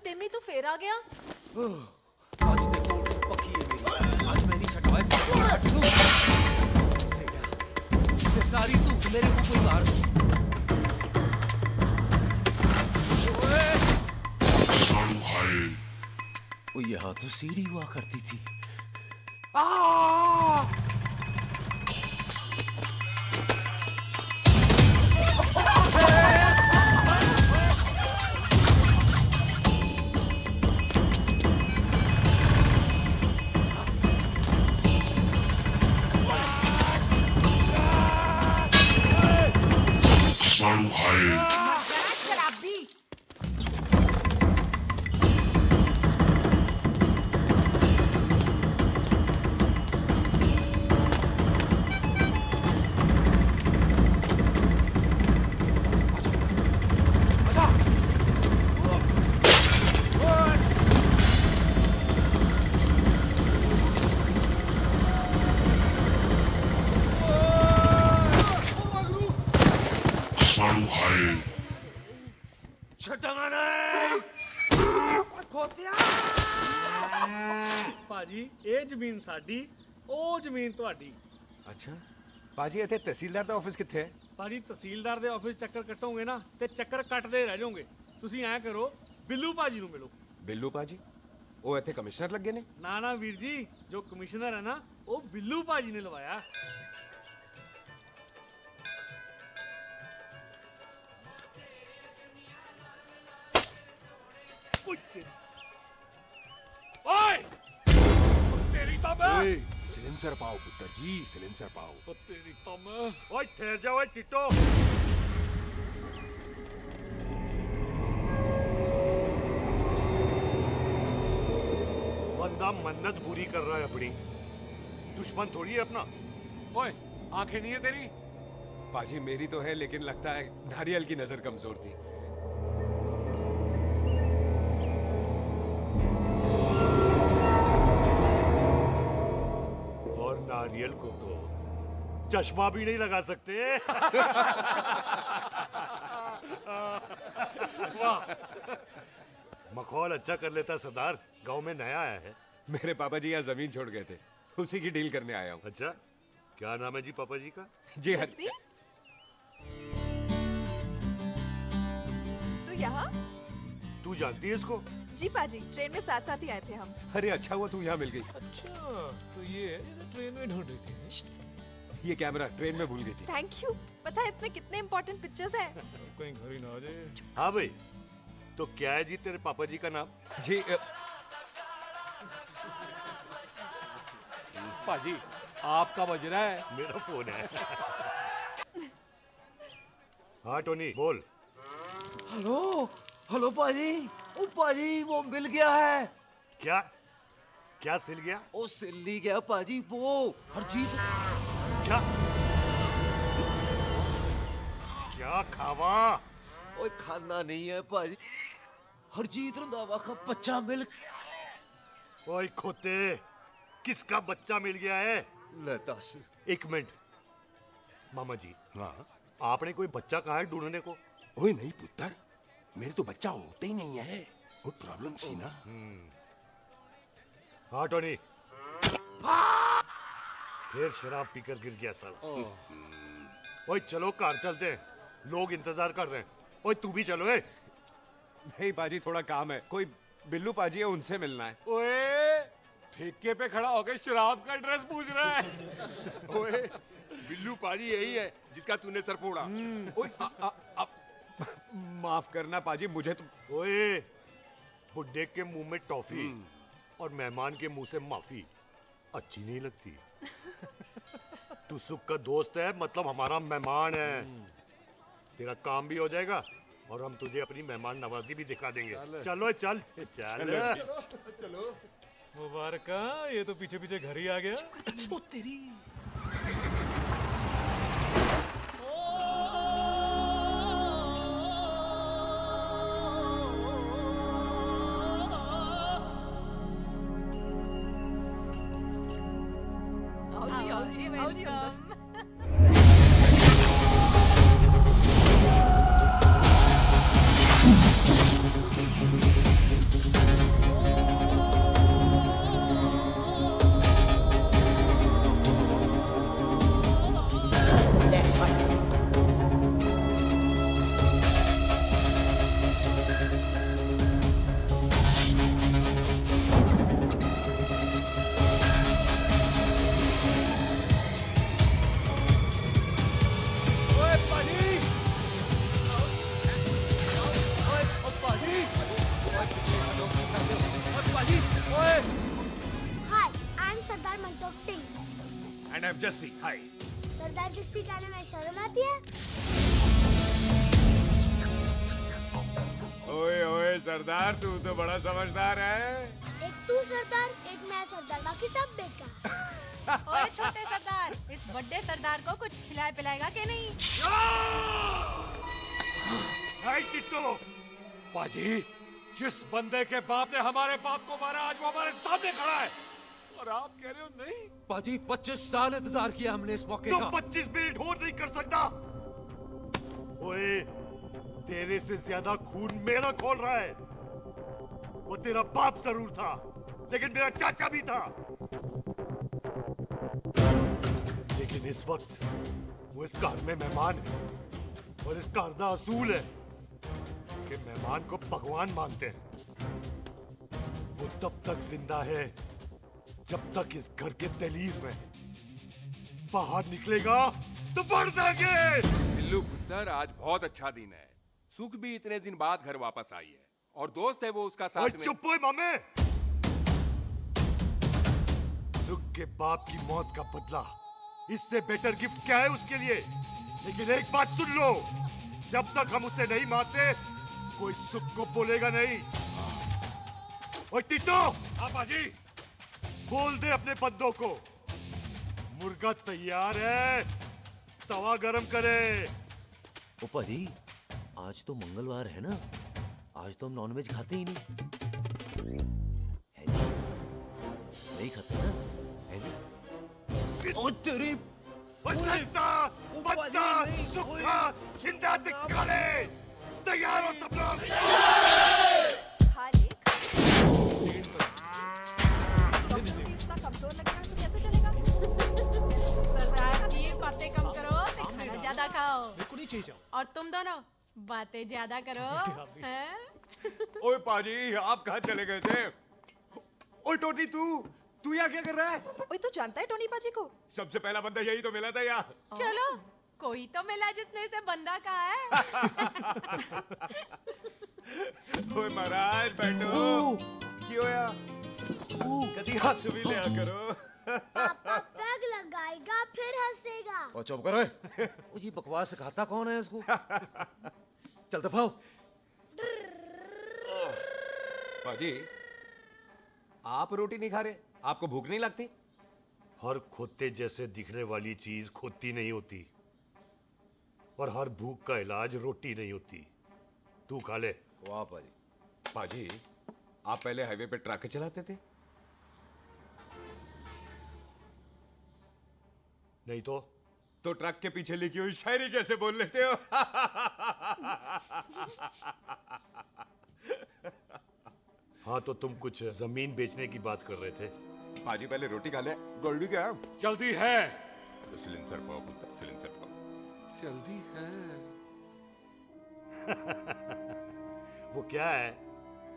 टिम्मी तू फिर आ गया? आज देखो पक्की है मेरी। आज मैं नहीं छटवाए। सारी तू मेरे को कोई मार। वो यहाँ तो सीढ़ी हुआ करती थी। शराबी। छुट्टांगा नहीं। ਭਾਜੀ ਇਹ ਜ਼ਮੀਨ ਸਾਡੀ ਉਹ ਜ਼ਮੀਨ ਤੁਹਾਡੀ। ਅੱਛਾ ਬਾਜੀ ਇੱਥੇ ਤਹਿਸੀਲਦਾਰ ਦਾ ਆਫਿਸ ਕਿੱਥੇ ਹੈ? ਭਾਜੀ ਤਹਿਸੀਲਦਾਰ ਦੇ ਆਫਿਸ ਚੱਕਰ ਕੱਟੋਗੇ ਨਾ ਤੇ ਚੱਕਰ ਕੱਟਦੇ ਰਹਿ ਜਾਓਗੇ। ਤੁਸੀਂ ਐਂ ਕਰੋ ਬਿੱਲੂ ਭਾਜੀ ਨੂੰ ਮਿਲੋ। ਬਿੱਲੂ ਭਾਜੀ ਉਹ ਇੱਥੇ ਕਮਿਸ਼ਨਰ ਲੱਗੇ ਨੇ? ਨਾ ਨਾ ਵੀਰ ਜੀ ਜੋ ਕਮਿਸ਼ਨਰ ਹੈ ਨਾ ਉਹ ਬਿੱਲੂ ਭਾਜੀ ਨੇ ਲਵਾਇਆ। ओए तेरी तो मैं सिलेंसर पाओ पुत्र जी, सिलेंसर पाओ। तेरी तो मैं ओए ठहर जा ओए टिट्टो। बंदा मन्नत पूरी कर रहा है अपनी, दुश्मन थोड़ी है अपना। ओए आंखें नहीं है तेरी? बाजी मेरी तो है लेकिन लगता है नारियल की नजर कमजोर थी। और नारियल को तो चश्मा भी नहीं लगा सकते। वाह मखौल अच्छा कर लेता सरदार। गांव में नया आया है। मेरे पापा जी यहाँ जमीन छोड़ गए थे, उसी की डील करने आया हूँ। अच्छा क्या नाम है जी पापा जी का? जी तू यहाँ? तू जानती है इसको? जी पाजी ट्रेन में साथ साथ ही आए थे हम। अरे अच्छा हुआ तू यहाँ मिल गई। अच्छा तो ये है जिसे ट्रेन में ढूंढ रही थी। ये कैमरा ट्रेन में भूल गई थी। Thank you. पता है इसमें कितने इम्पोर्टेंट पिक्चर्स हैं। कहीं घर ही ना आ जाए। हाँ भाई तो क्या है जी तेरे पापा जी का नाम? जी पाजी आपका बज रहा है। मेरा फोन है। हाँ टोनी बोल। हेलो हेलो पाजी। ओ पाजी वो मिल गया है। क्या क्या सिल गया? ओ सिल गया पाजी वो हरजीत। क्या क्या खावा? ओए खाना नहीं है पाजी, हरजीत रंधावा का बच्चा मिल। ओए खोते किसका बच्चा मिल गया है? ले दस। एक मिनट मामा जी। हाँ आपने कोई बच्चा कहा है ढूंढने को? ओए नहीं पुत्र, मेरे तो बच्चा होता ही नहीं है, वो प्रॉब्लम सी ना। हाँ टोनी फिर शराब पीकर गिर गया साला। ओए चलो कार चलते हैं, लोग इंतजार कर रहे हैं। ओए तू भी चलो। नहीं पाजी थोड़ा काम है, कोई बिल्लू पाजी है उनसे मिलना है। ओए ठेके पे खड़ा होकर शराब का एड्रेस पूछ रहा है। ओए बिल्लू पाजी यही है जिसका तूने सर फोड़ा। ओए माफ करना पाजी मुझे तो। ओए बुड्ढे के मुंह में टॉफी और मेहमान के मुंह से माफी अच्छी नहीं लगती। तू सुख का दोस्त है मतलब हमारा मेहमान है। तेरा काम भी हो जाएगा और हम तुझे अपनी मेहमान नवाजी भी दिखा देंगे। चलो चल चल चलो मुबारक ये तो पीछे पीछे घर ही आ गया। ओ तेरी And I'm Jesse. Hi. सरदार जस्सी कहने में शर्म आती है? ओए ओए सरदार तू तो बड़ा समझदार है। एक तू सरदार एक मैं सरदार बाकी सब बेकार। ओए छोटे सरदार इस बड़े सरदार को कुछ खिलाए पिलाएगा कि नहीं? टिट्टो पाजी जिस बंदे के बाप ने हमारे बाप को मारा आज वो हमारे सामने खड़ा है और आप कह रहे हो नहीं? पाजी 25 साल इंतजार किया हमने इस मौके का। तो 25 मिनट और नहीं कर सकता। ओए तेरे से ज्यादा खून मेरा खोल रहा है। वो तेरा बाप जरूर था, लेकिन मेरा चाचा भी था। लेकिन इस वक्त वो इस घर में मेहमान है, और इसका अर्धा असूल है कि मेहमान को भगवान मानते हैं। वो तब तक जिंदा है जब तक इस घर के दहलीज में है। बाहर निकलेगा तो बढ़ देंगे। बिल्लू पुत्र, आज बहुत अच्छा दिन है। सुख भी इतने दिन बाद घर वापस आई है, और दोस्त है वो उसका साथ में। चुप हो मामे। सुख के बाप की मौत का बदला, इससे बेटर गिफ्ट क्या है उसके लिए? लेकिन एक बात सुन लो, जब तक हम उसे नहीं मारते कोई सुख को बोलेगा नहीं। और टिट्टो, बाजी, बोल दे अपने बंदों को मुर्गा तैयार है, तवा गरम करे। ओ पाजी, आज तो मंगलवार है ना, आज तो हम नॉनवेज खाते ही नहीं। है जी? नहीं खाते ना? है जी? ओ तेरी बच्चा, बच्चा, सुखा, जिंदा दिखाले, तैयार हो सब लोग। कमजोर लग रहा है तो कैसे चलेगा? सरदार जी, बातें कम करो, खाना ज्यादा खाओ। नहीं चाहिए। और तुम दोनों बातें ज्यादा करो, हैं? ओए पाजी, आप कहाँ चले गए थे? ओए टोनी, तू यहाँ क्या कर रहा है? ओए, तू जानता है टोनी पाजी को? सबसे पहला बंदा यही तो मिला था यहाँ। चलो, कोई तो मिला जिसने इसे बंदा कहा है। ओए महाराज, बैठो। क्यों यार? कभी हंस भी लिया करो। पापा पैग लगाएगा फिर हंसेगा। ओ चुप करो। ओ ये बकवास सिखाता कौन है इसको? चल दफाओ। पाजी, आप रोटी नहीं खा रहे? आपको भूख नहीं लगती? हर खोते जैसे दिखने वाली चीज खोती नहीं होती, और हर भूख का इलाज रोटी नहीं होती। तू खा ले। वाह पाजी। पाजी, आप पहले हाईवे पे ट्रक चलाते थे? नहीं तो ट्रक के पीछे लिखी हुई शायरी कैसे बोल लेते हो? हाँ, तो तुम कुछ जमीन बेचने की बात कर रहे थे। पाजी, पहले रोटी खा ले। गोल्डी क्या जल्दी है? सिलेंसर पाओ पुत्र, सिलेंसर पाओ। जल्दी है। वो क्या है,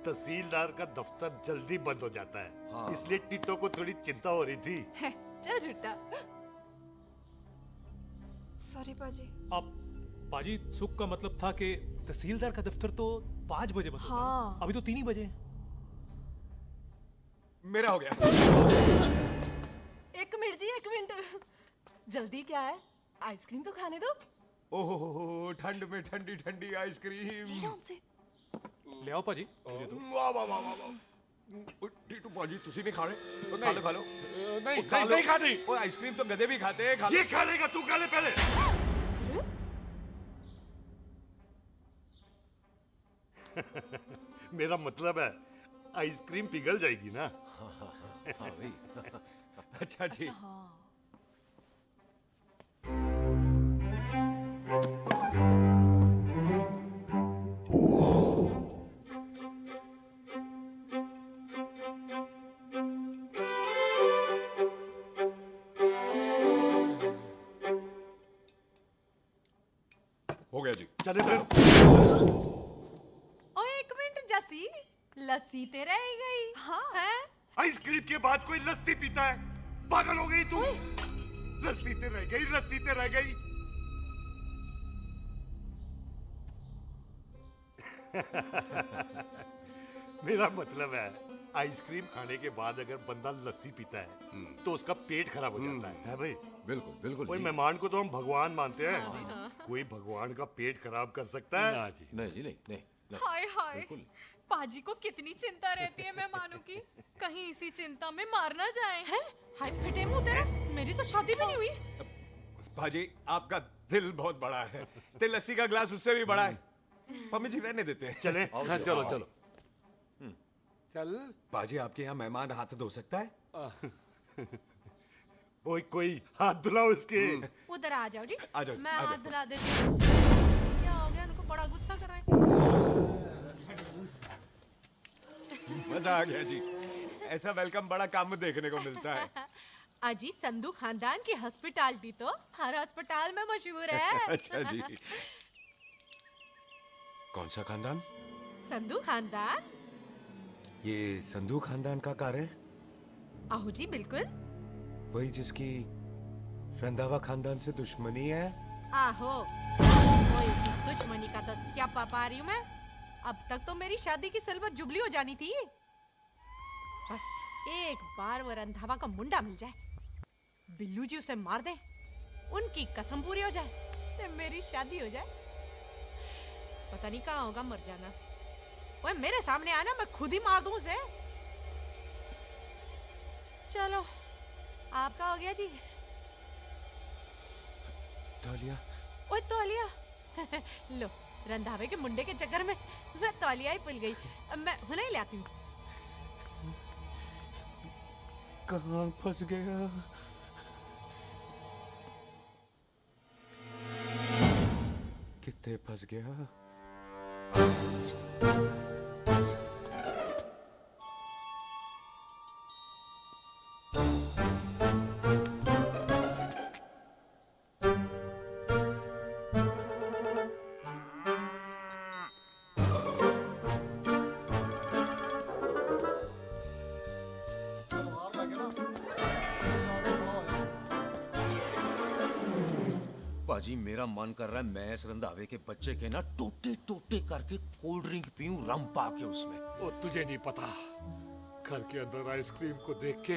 तहसीलदार का दफ्तर जल्दी बंद हो जाता है। हाँ। इसलिए टिट्टो को थोड़ी चिंता हो रही थी। चल झूठा। सॉरी पाजी। अब पाजी, सुख का मतलब था कि तहसीलदार का दफ्तर तो 5 बजे बंद होता है। हाँ। अभी तो 3 ही बजे हैं। मेरा हो गया। एक मिनट जी, एक मिनट। जल्दी क्या है? आइसक्रीम तो खाने दो। ओह, ठंड में ठंडी ठंडी आइसक्रीम। ले आओ पाजी। वाह वाह वाह वाह। टिट्टू पाजी, तुसी नहीं खा रहे? तो खा लो। नहीं खानी। वो आइसक्रीम तो गधे भी खाते हैं। ये खा लेगा, तू खा ले पहले। मेरा मतलब है आइसक्रीम पिघल जाएगी ना। हाँ भाई। अच्छा जी। हो गया जी। चले फिर। ओ एक मिनट जसी, लस्सी ते रह गई। हाँ है? आइसक्रीम के बाद कोई लस्सी पीता है? पागल हो गई तू? लस्सी ते रह गई, लस्सी ते रह गई। मेरा मतलब है, आइसक्रीम खाने के बाद अगर बंदा लस्सी पीता है तो उसका पेट खराब हो जाता है भाई? बिल्कुल बिल्कुल। कोई मेहमान को तो हम भगवान मानते हैं। कोई भगवान का पेट खराब कर सकता है? ना जी, नहीं जी, नहीं। हाय हाय, पाजी को कितनी चिंता रहती है मेहमानों की, कहीं इसी चिंता में मार ना जाए। हैं? हाय फिटे मुंह तेरा, मेरी तो शादी भी नहीं हुई। भाजी, आपका दिल बहुत बड़ा है। ते लस्सी का ग्लास उससे भी बड़ा है। मम्मी जी रहने देते हैं। चले? हाँ, चलो चलो। चल बाजी, आपके यहाँ मेहमान हाथ धो सकता है? कोई हाथ धुलाओ इसके। उधर आ जाओ जी। आ जाओ, मैं आ जाओ। हाथ धुला देती हूँ। क्या हो गया, उनको बड़ा गुस्सा कर रहा है। मजा आ गया जी। ऐसा वेलकम बड़ा कम देखने को मिलता है। अजी संधू खानदान की हॉस्पिटैलिटी तो हर अस्पताल में मशहूर है। अच्छा जी। कौन सा खानदान? संधू खानदान। ये संधू खानदान का कार है? आहू जी बिल्कुल। वही जिसकी रंधावा खानदान से दुश्मनी है? आहो, वो इसी दुश्मनी का तो स्यापा पा रही हूँ मैं। अब तक तो मेरी शादी की सिल्वर जुबली हो जानी थी। बस एक बार वो रंधावा का मुंडा मिल जाए, बिल्लू जी उसे मार दे, उनकी कसम पूरी हो जाए, तो मेरी शादी हो जाए। पता नहीं कहाँ होगा मर जाना। वो मेरे सामने आना, मैं खुद ही मार दूं उसे। चलो, आपका हो गया जी। तौलिया। ओए तौलिया। लो, रंधावे के मुंडे के चक्कर में मैं तौलिया ही भूल गई। मैं हुने ही ले आती हूँ। कहाँ फंस गया? कितने फंस गया? पाजी मेरा मन कर रहा है मैं इस रंधावे के बच्चे के ना टोटे टोटे करके कोल्ड ड्रिंक पीऊं, रम पाके उसमें। ओ तुझे नहीं पता, घर के अंदर आइसक्रीम को देख के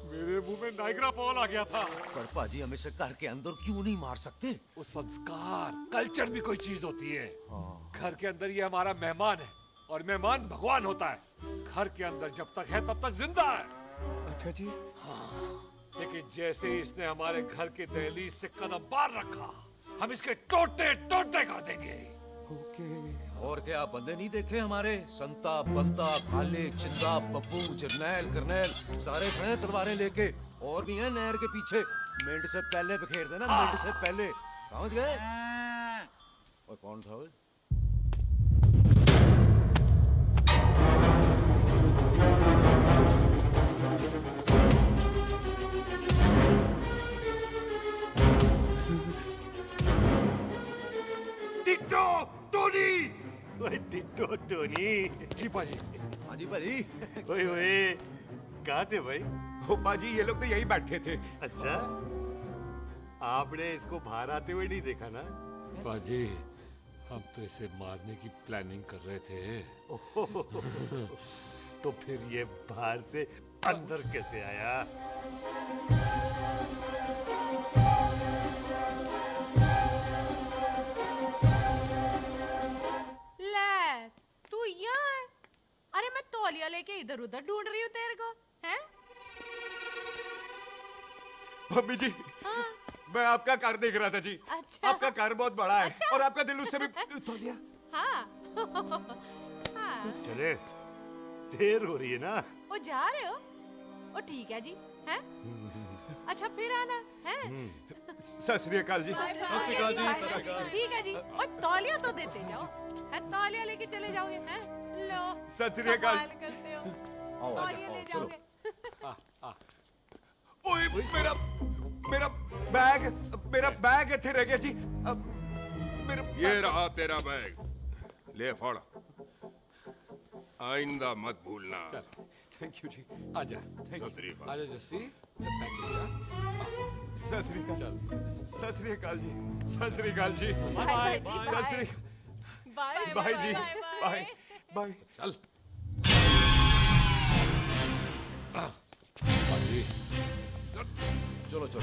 मेरे मुंह में नाइग्रा फॉल आ गया था। पर पाजी हम इसे घर के अंदर क्यों नहीं मार सकते? वो संस्कार, कल्चर भी कोई चीज होती है। घर के अंदर ये हमारा मेहमान है और मेहमान भगवान होता है। घर के अंदर जब तक है तब तक जिंदा है। अच्छा जी। हाँ, लेकिन जैसे ही इसने हमारे घर के दहलीज से कदम बाहर रखा, हम इसके टोटे टोटे कर देंगे। और क्या बंदे नहीं देखे हमारे? संता, बंता, भाले, चिंदा, बब्बू, जरनैल, करनैल सारे खड़े तलवारें लेके, और भी हैं नहर के पीछे। मिंट से पहले बिखेर देना, मिंट से पहले, समझ गए? और कौन था वो? Ditto Tony. ओए टिट्टो टोनी। जी पाजी। हाँ जी पाजी। ओए ओए, कहाँ थे भाई? ओ पाजी ये लोग तो यही बैठे थे। अच्छा, आपने इसको बाहर आते हुए नहीं देखा ना? पाजी, हम तो इसे मारने की प्लानिंग कर रहे थे। तो फिर ये बाहर से अंदर कैसे आया? ले, तू यहाँ है? अरे मैं तौलिया लेके इधर उधर ढूंढ रही हूँ तेरे को, हैं? मम्मी जी, हाँ? मैं आपका कार देख रहा था जी। अच्छा। आपका कार बहुत बड़ा है। अच्छा। और आपका दिल उससे भी तौलिया। हाँ। हाँ। चले, देर हो रही है ना? ओ जा रहे हो? ओ ठीक है जी, हैं? अच्छा फिर आना, हैं? सत श्री अकाल जी। सत श्री अकाल जी, सत श्री अकाल। ठीक है जी। और तौलिया तो देते जाओ, है? तौलिया लेके चले जाओगे, हैं? लो। सत श्री अकाल। कमाल करते हो। तौलिया ले जाओगे। ओए मेरा बैग इथे रह गया जी। ये रहा तेरा बैग, ले फड़। आइंदा मत भूलना। थैंक यू जी। आजा। आजा जस्सी। सत श्री अकाल। सत श्री अकाल जी। सत श्री अकाल जी। बाय सत श्री बाय जी। Bye bye. चल। चलो चलो।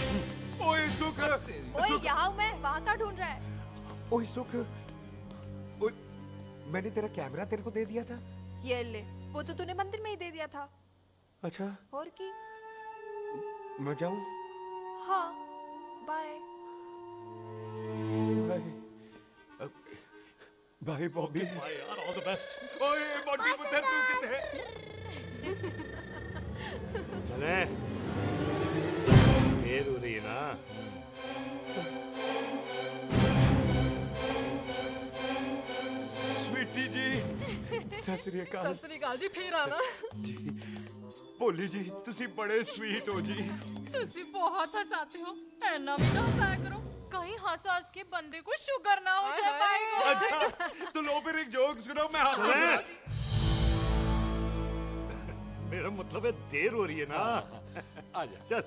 ओए सुख। ओए यहाँ हूँ मैं, वहाँ का ढूंढ रहा है? ओए सुख, मैंने तेरा कैमरा तेरे को दे दिया था। ये ले, वो तो तूने मंदिर में ही दे दिया था। अच्छा, और की? मैं जाऊं? हाँ, बाय। बाय बॉबी। बाय यार, ऑल द बेस्ट। ओए बॉबी पुत्र तू किथे? चले, देर हो रही है ना? स्वीटी जी, सत श्री अकाल। सत श्री ਅਕਾਲ ਜੀ ਫੇਰ ਆਣਾ ਭੋਲੀ ਜੀ ਤੁਸੀਂ ਬੜੇ ਸਵੀਟ ਹੋ ਜੀ ਤੁਸੀਂ बहुत हंसाते हो ऐना भी ना हंसाया करो कहीं हंस हंस के बंदे को शुगर ना हो जाए भाई को अच्छा तो लो फिर एक जोक सुनो मैं मेरा मतलब है देर हो रही है ना आजा चल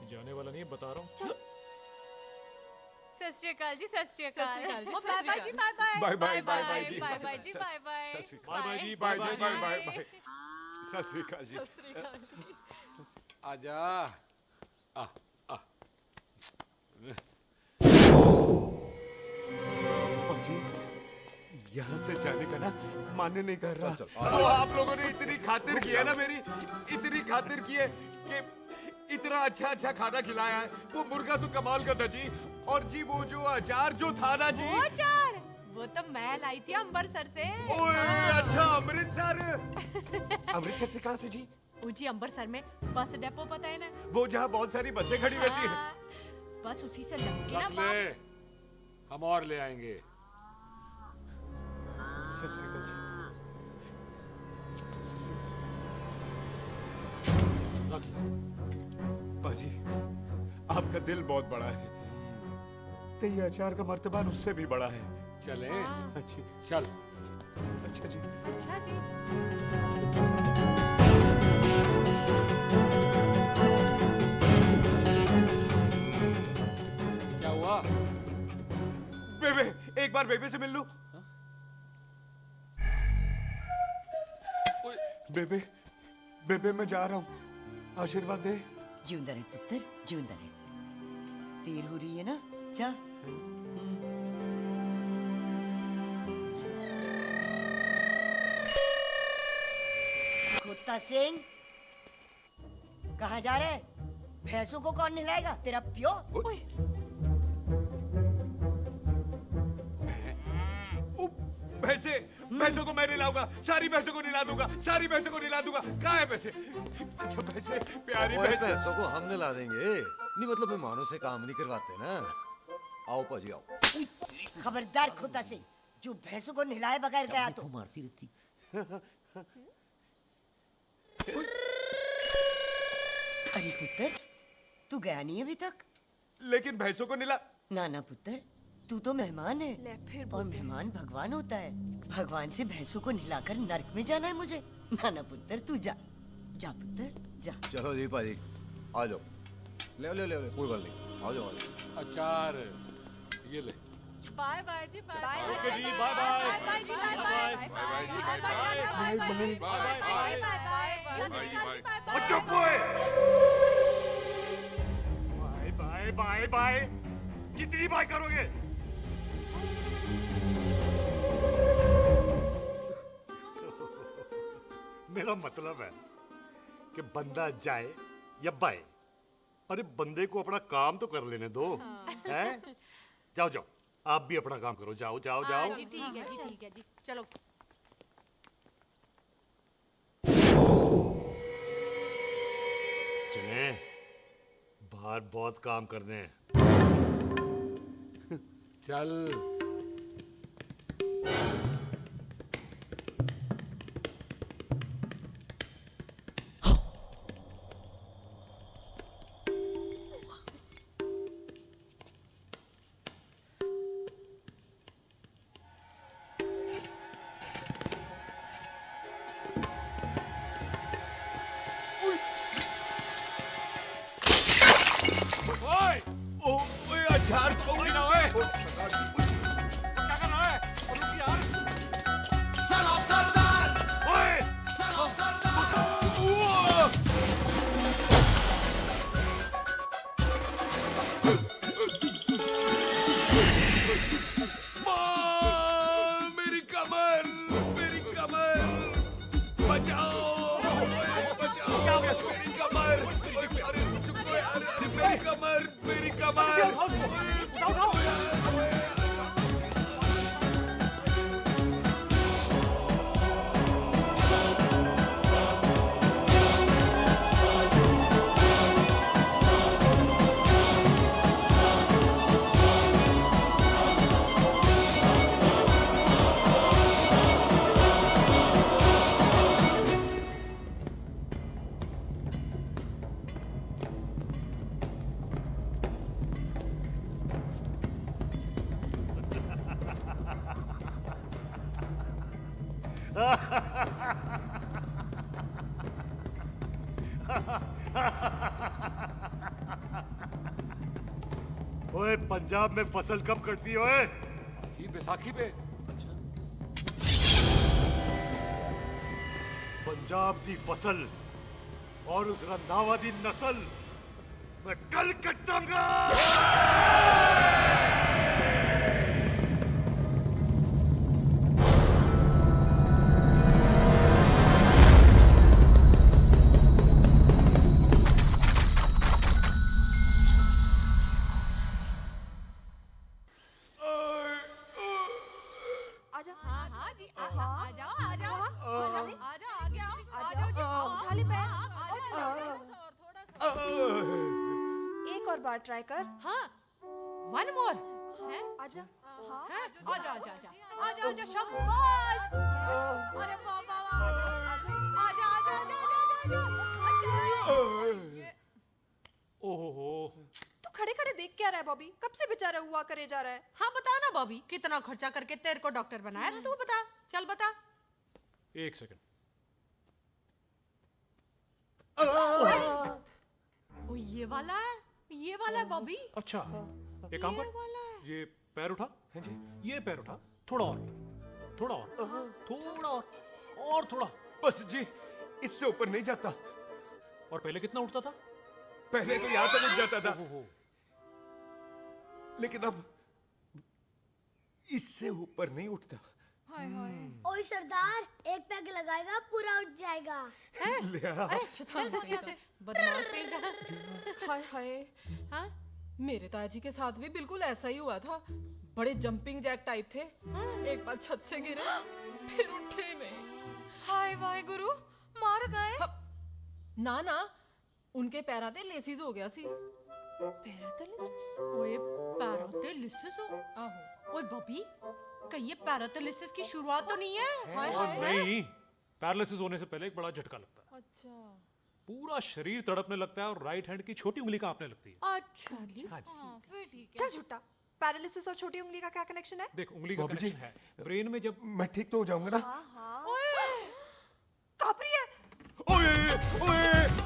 जाने वाला नहीं है बता रहा हूँ सत श्री अकाल जी सत श्री अकाल सत श्री अकाल जी, ओ, बाय बाय जी bye bye bye bye bye bye जी बाय बाय जी बाय बाय बाय बाय जी bye bye bye bye bye सत श्री अकाल जी आजा आ आ जी यहाँ से जाने का ना मन नहीं कर रहा तो आप लोगों ने इतनी खातिर की है ना मेरी इतनी खातिर की है कि इतना अच्छा अच्छा खाना खिलाया है वो मुर्गा तो कमाल का था जी और जी वो जो अचार जो था ना जी वो अचार वो तो मैं लाई थी अमृतसर से ओए अच्छा अमृतसर अमृतसर से कहाँ से जी ऊंची अमृतसर में बस डिपो पता है ना वो जहाँ बहुत सारी बसें खड़ी रहती है बस उसी से लगती ना रख ले हम और ले आएंगे सत श्री अकाल जी बाजी आपका दिल बहुत बड़ा है तो ये अचार का मर्तबान उससे भी बड़ा है चले अच्छी चल अच्छा जी अच्छा जी क्या हुआ बेबे एक बार बेबे से मिल लूं बेबे बेबे मैं जा रहा हूँ आशीर्वाद दे जिंदा रहे पुत्र जिंदा रहे देर हो रही है ना जा कुत्ता सिंह कहाँ जा रहे भैंसों को कौन नहलाएगा तेरा प्यो भैंसे भैंसों को मैं नहलाऊंगा सारी भैंसों को नहला दूंगा सारी भैंसों को नहला दूंगा कहाँ है भैंसे अच्छा भैंसे प्यारी पैसों को हम नहला देंगे नहीं मतलब मेहमानों से काम नहीं करवाते ना आओ पाजी आओ खबरदार कुत्ता सिंह जो भैंसों को नहलाए बगैर गया तो मारती रहती अरे पुत्र तू गया नहीं अभी तक लेकिन भैंसों को नहला ना ना पुत्र तू तो मेहमान है और मेहमान भगवान होता है भगवान से भैंसों को नहलाकर नरक में जाना है मुझे ना ना पुत्र तू जा जा पुत्र जा चलो जी पाजी आ जाओ ले ले ले कोई बात नहीं आ जाओ अचार ये ले बाय बाय जी बाय बाय ओके जी बाय बाय बाय जी बाय बाय बाय बाय चुप हुए बाय बाय बाय कितनी बाय करोगे मेरा मतलब है कि बंदा जाए या बाय अरे बंदे को अपना काम तो कर लेने दो हैं जाओ जाओ आप भी अपना काम करो जाओ जाओ जाओ जी ठीक है जी चलो चले बाहर बहुत काम करने हैं चल अचार तो ना ओए क्या कर रहा है रुक यार सलाम सरदार ओए सलाम सरदार मेरी कमर बचाओ बचाओ मेरी कमर अरे चुप रहो यार अरे मेरी कमर ओए पंजाब में फसल कब कटती है ओए? थी बैसाखी पे। पंजाब दी फसल और उस रंधावा दी नस्ल मैं कल कटांगा। आजा हाँ जी आजा आजा आजा आजा आजा आ गया आजा उठा ले पैर एक और बार ट्राई कर हाँ वन मोर है आजा हाँ आजा आजा आजा आजा आजा शाबाश अरे वाह वाह वाह आजा आजा आजा आजा ओहो तू खड़े खड़े देख क्या रहा है बॉबी? कब से बेचारा हुआ करे जा रहा है? हाँ बता ना बॉबी, कितना खर्चा करके तेरे को डॉक्टर बनाया ना, तू बता, चल बता। एक सेकंड। ओ ये वाला है बॉबी। अच्छा एक काम कर, ये पैर उठा, ये पैर उठा, थोड़ा और, थोड़ा और, थोड़ा और थोड़ा। बस जी, इससे ऊपर नहीं जाता। और पहले कितना उठता था? पहले तो यहाँ तक उठ जाता था, लेकिन अब इससे ऊपर नहीं उठता। ओए सरदार, एक पैग लगाएगा पूरा उठ जाएगा। चल यहाँ से, बदमाश कहीं का। हाय हाय, हाँ मेरे ताजी के साथ भी बिल्कुल ऐसा ही हुआ था। बड़े जंपिंग जैक टाइप थे। एक बार छत से गिरे, फिर उठे नहीं। हाय वाहे गुरु, मार गए? ना ना, उनके पैरा ते लेसिस हो गया सी। पैरालिसिस? ओए पैरालिसिस हो? आहो। ओए बॉबी, कहीं ये पैरालिसिस की शुरुआत तो नहीं है? हाय नहीं, पैरालिसिस होने से पहले एक बड़ा झटका लगता है। अच्छा। पूरा शरीर तड़पने लगता है और राइट हैंड की छोटी उंगली कांपने लगती है। अच्छा जी, हाँ जी। फिर ठीक है। चल झूठा, पैरालिसिस और छोटी उंगली का क्या कनेक्शन है? देख, उंगली का कनेक्शन है ब्रेन में। जब मैं ठीक तो हो जाऊंगा ना? हाँ हाँ। ओए, कापरी है। ओए ओए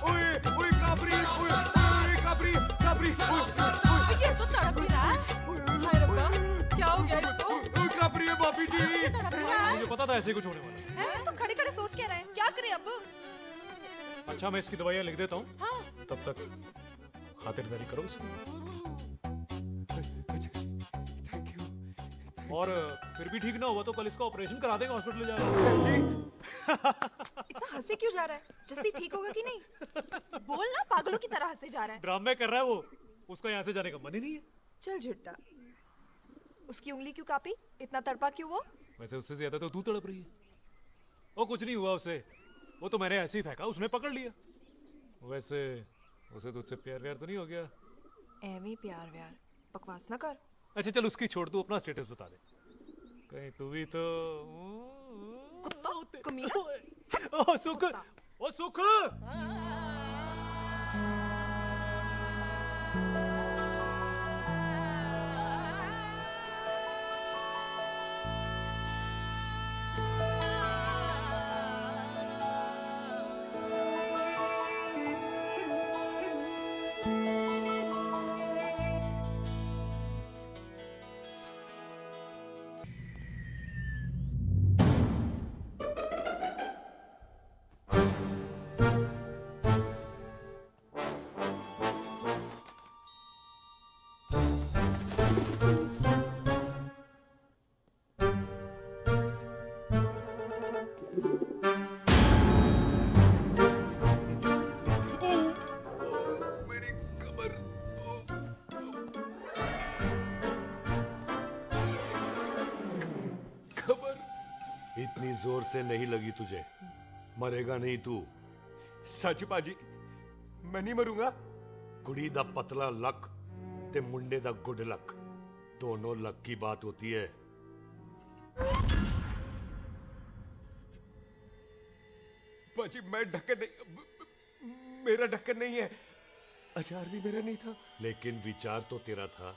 ओए ओए कापरी, ओए कापरी कापरी, ये तो तड़प ही रहा है। हाय रब्बा, क्या हो गया इसको? ओए कापरी है बाबी जी। मुझे पता था ऐसे ही कुछ होने वाला है। तो खड़े खड़े सोच क्या रहे हैं? क्या करें अब? अच्छा मैं इसकी दवाइयाँ लिख देता हूँ। हाँ। तब तक खातिरदारी करो इसकी। और फिर भी ठीक ना हुआ तो कल इसका ऑपरेशन करा देंगे हॉस्पिटल ले जाकर। इतना हंसे क्यों जा रहा है? जस्सी ठीक होगा कि नहीं? बोल ना, पागलों की तरह हंसे जा रहा है। ड्रामे कर रहा है वो, उसका यहाँ से जाने का मन ही नहीं है। चल झुट्टा, उसकी उंगली क्यों कापी? इतना तड़पा क्यों वो? वैसे उससे ज्यादा तो तू तड़प रही है। वो कुछ नहीं हुआ उसे, वो तो मैंने ऐसे ही फेंका, उसने पकड़ लिया। वैसे उसे तुझसे प्यार व्यार तो नहीं हो गया? एमी प्यार व्यार बकवास ना कर। अच्छा चल उसकी छोड़, तू अपना स्टेटस बता दे। कहीं तू भी तो कुत्ता कमीना। ओ सुख, ओ सुख। इतनी जोर से नहीं लगी तुझे, मरेगा नहीं तू। सच बाजी, मैं नहीं मरूंगा। कुड़ी दा पतला लक ते मुंडे दा गुड लक, दोनों लक की बात होती है। बाजी मैं ढक्कन नहीं, मेरा ढक्कन नहीं है। अचार भी मेरा नहीं था। लेकिन विचार तो तेरा था।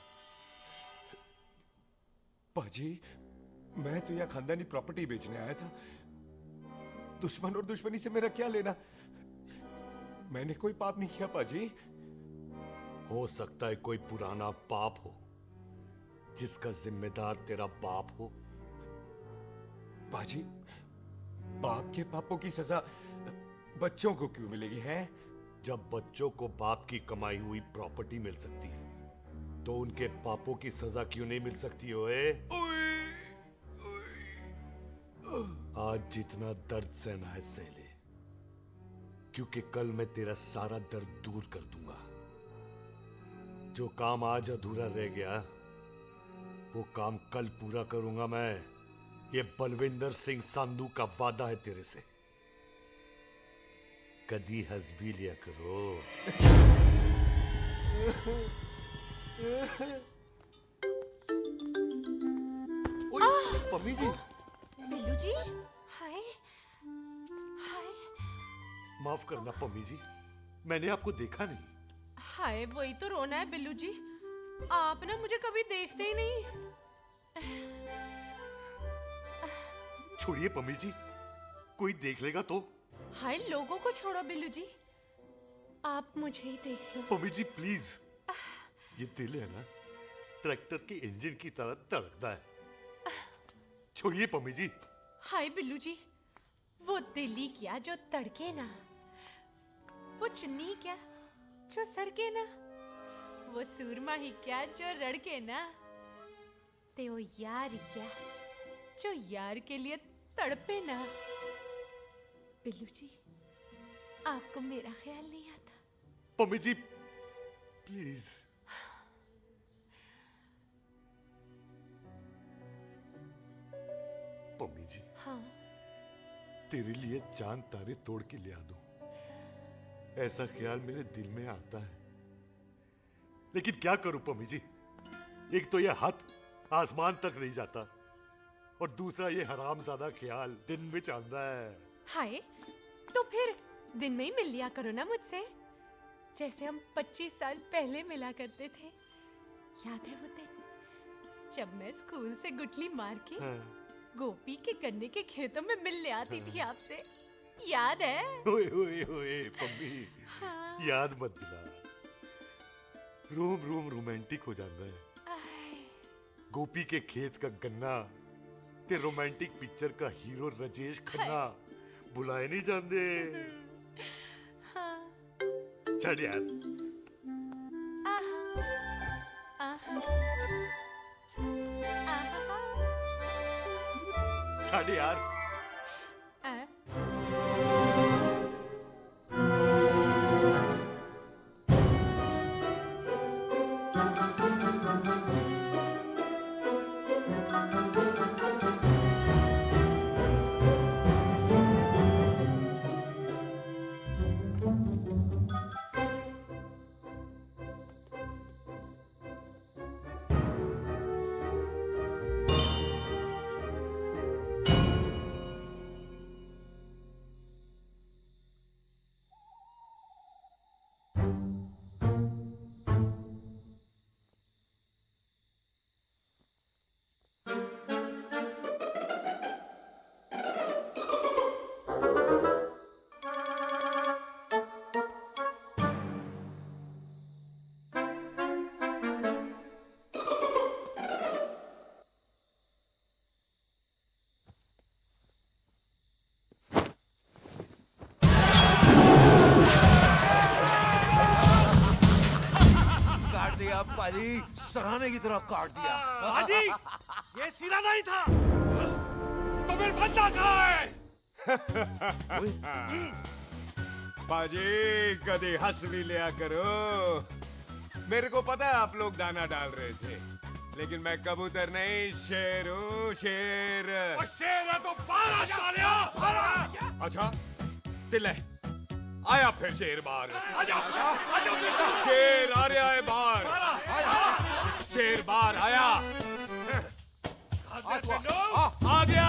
बाजी, मैं तो यहाँ खानदानी प्रॉपर्टी बेचने आया था। दुश्मन और दुश्मनी से मेरा क्या लेना? मैंने कोई पाप नहीं किया पाजी। हो सकता है कोई पुराना पाप हो जिसका जिम्मेदार तेरा बाप हो। पाजी, बाप के पापों की सजा बच्चों को क्यों मिलेगी है? जब बच्चों को बाप की कमाई हुई प्रॉपर्टी मिल सकती है तो उनके पापों की सजा क्यों नहीं मिल सकती? ओए आज जितना दर्द सहना है सह ले, क्योंकि कल मैं तेरा सारा दर्द दूर कर दूंगा। जो काम आज अधूरा रह गया वो काम कल पूरा करूंगा मैं। ये बलविंदर सिंह संधू का वादा है तेरे से। कदी हंस भी लिया करो। पम्मी जी। बिल्लू जी, हाय हाय। माफ करना पम्मी जी, मैंने आपको देखा नहीं। हाय, वही तो रोना है बिल्लू जी। आप ना मुझे कभी देखते ही नहीं। छोड़िए पम्मी जी, कोई देख लेगा तो। हाय, लोगों को छोड़ो बिल्लू जी, आप मुझे ही देख लो। पम्मी जी प्लीज, ये दिल है ना ट्रैक्टर के इंजन की तरह धड़कता है। छोड़िए पम्मी जी। हाय बिल्लू जी, वो दिल ही क्या जो तड़के ना, वो चुन्नी क्या जो सरके ना, वो सूरमा ही क्या जो रड़के ना, ते वो यार ही क्या जो यार के लिए तड़पे ना। बिल्लू जी, आपको मेरा ख्याल नहीं आता? पम्मी जी प्लीज। पम्मी जी, हाँ, तेरे लिए चांद तारे तोड़ के ले आ दूं, ऐसा ख्याल मेरे दिल में आता है। लेकिन क्या करूं पम्मी जी, एक तो ये हाथ आसमान तक नहीं जाता और दूसरा ये हरामजादा ख्याल दिन में चांदा है। हाय, तो फिर दिन में ही मिल लिया करो ना मुझसे, जैसे हम 25 साल पहले मिला करते थे। याद है वो दिन जब मैं स्कूल से गुठली मार के गोपी के गन्ने के खेतों में मिलने आती थी आपसे? याद है? ओए ओए ओए पम्मी, हाँ। याद मत दिला, रोम रोम रोमांटिक हो जाता है। गोपी के खेत का गन्ना ते रोमांटिक पिक्चर का हीरो राजेश खन्ना बुलाए नहीं जाते। हाँ। छड़ यार। छड़ यार। पाजी, सराहने की तरह काट दिया। पाजी, ये सिरा नहीं था। तो फिर बंदा कहाँ है? पाजी, कभी हंस भी लिया करो। मेरे को पता है आप लोग दाना डाल रहे थे, लेकिन मैं कबूतर नहीं, शेर हूँ, शेर। और शेर है तो 12 सालिया। अच्छा, तिले आया फिर शेर बाहर। आजा, शेर आ रहा है बाहर। शेर बाहर आया। आ गया।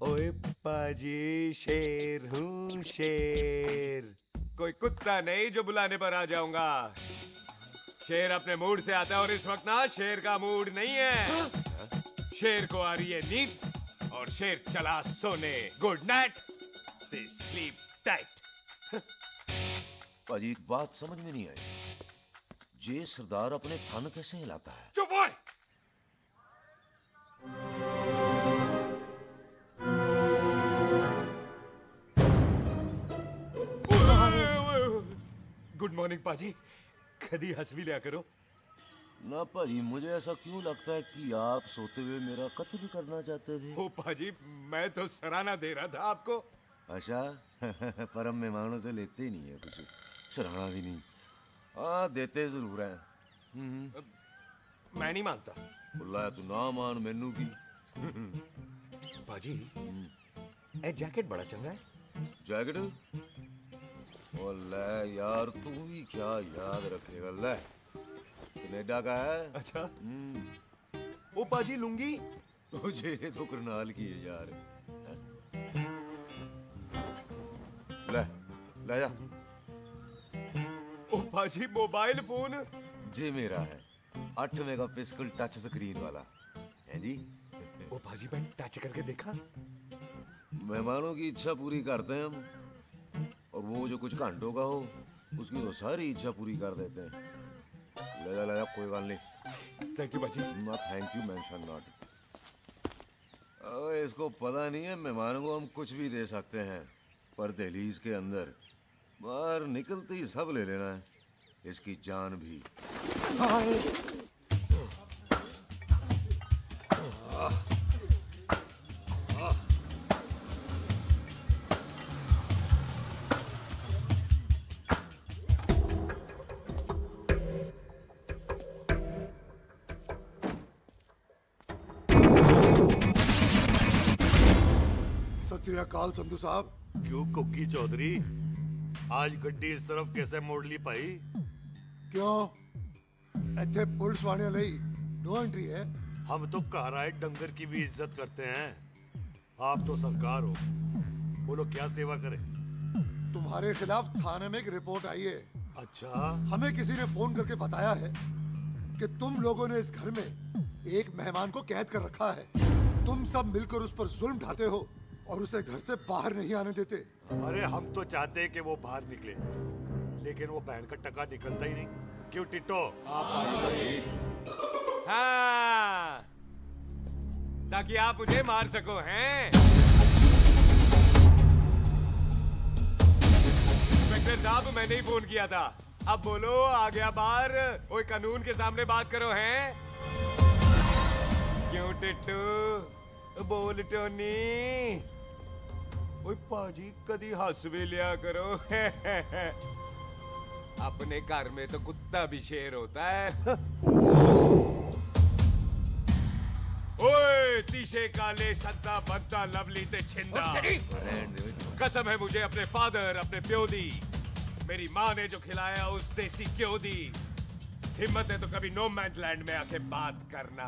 ओए पाजी, शेर हूँ शेर, कोई कुत्ता नहीं जो बुलाने पर आ जाऊंगा। शेर अपने मूड से आता है और इस वक्त ना शेर का मूड नहीं है। शेर को आ रही है नींद और शेर चला सोने। Good night, sleep tight. पाजी एक बात समझ में नहीं आई, जे सरदार अपने थन कैसे हिलाता है? चुप हो। गुड मॉर्निंग पाजी, कदी हंस भी लिया करो। ना पाजी, मुझे ऐसा क्यों लगता है कि आप सोते हुए मेरा कत्ल भी करना चाहते थे? ओ पाजी, मैं तो सराहना दे रहा था आपको। अच्छा पर हम मेहमानों से लेते ही नहीं है कुछ, सराहना भी नहीं। हाँ देते जरूर हैं। मैं नहीं मानता। बुलाया तू ना मान, मैनू की। पाजी ए जैकेट बड़ा चंगा है। जैकेट? ओ ले यार, तू भी क्या याद रखेगा। ले कनेडा का है। अच्छा। ओ पाजी लुंगी? तुझे तो करनाल की है यार। ले ले जा। ओ पाजी मोबाइल फोन? जी मेरा है, 8 मेगापिक्सल टच स्क्रीन वाला है जी। ओ पाजी मैं टच करके देखा। मेहमानों की इच्छा पूरी करते हैं हम, और वो जो कुछ घंटों का हो उसकी तो सारी इच्छा पूरी कर देते हैं। ले जा कोई बात नहीं। थैंक यू बाजी। ना थैंक यू मेंशन नॉट। इसको पता नहीं है मेहमानों को हम कुछ भी दे सकते हैं, पर दहलीज के अंदर बाहर निकलते ही सब ले लेना है, इसकी जान भी। सत श्री अकाल संधू साहब। क्यों कुक्की चौधरी, आज गड्डी इस तरफ कैसे मोड़ ली पाई? क्यों इतने पुलिस वाले ਲਈ नो एंट्री है? हम तो घर आए डंगर की भी इज्जत करते हैं। आप तो सरकार हो, बोलो क्या सेवा करें? तुम्हारे खिलाफ थाने में एक रिपोर्ट आई है। अच्छा। हमें किसी ने फोन करके बताया है कि तुम लोगों ने इस घर में एक मेहमान को कैद कर रखा है। तुम सब मिलकर उस पर जुल्म ढाते हो और उसे घर से बाहर नहीं आने देते। अरे हम तो चाहते हैं कि वो बाहर निकले, लेकिन वो बहन का टका निकलता ही नहीं। क्यों टिट्टो? हाँ, ताकि आप मुझे मार सको हैं। इंस्पेक्टर साहब, मैंने ही फोन किया था। अब बोलो, आ गया बाहर? ओए कानून के सामने बात करो हैं। क्यों टिट्टू? बोल टोनी। ओए पाजी, कदी हंस भी लिया करो। अपने घर में तो कुत्ता भी शेर होता है। ओए तीशे काले सद्दा बद्दा लवली ते छिंदा, कसम है मुझे अपने फादर, अपने प्यो दी। मेरी माँ ने जो खिलाया उस देसी क्यों दी। हिम्मत है तो कभी नो मैन लैंड में आके बात करना।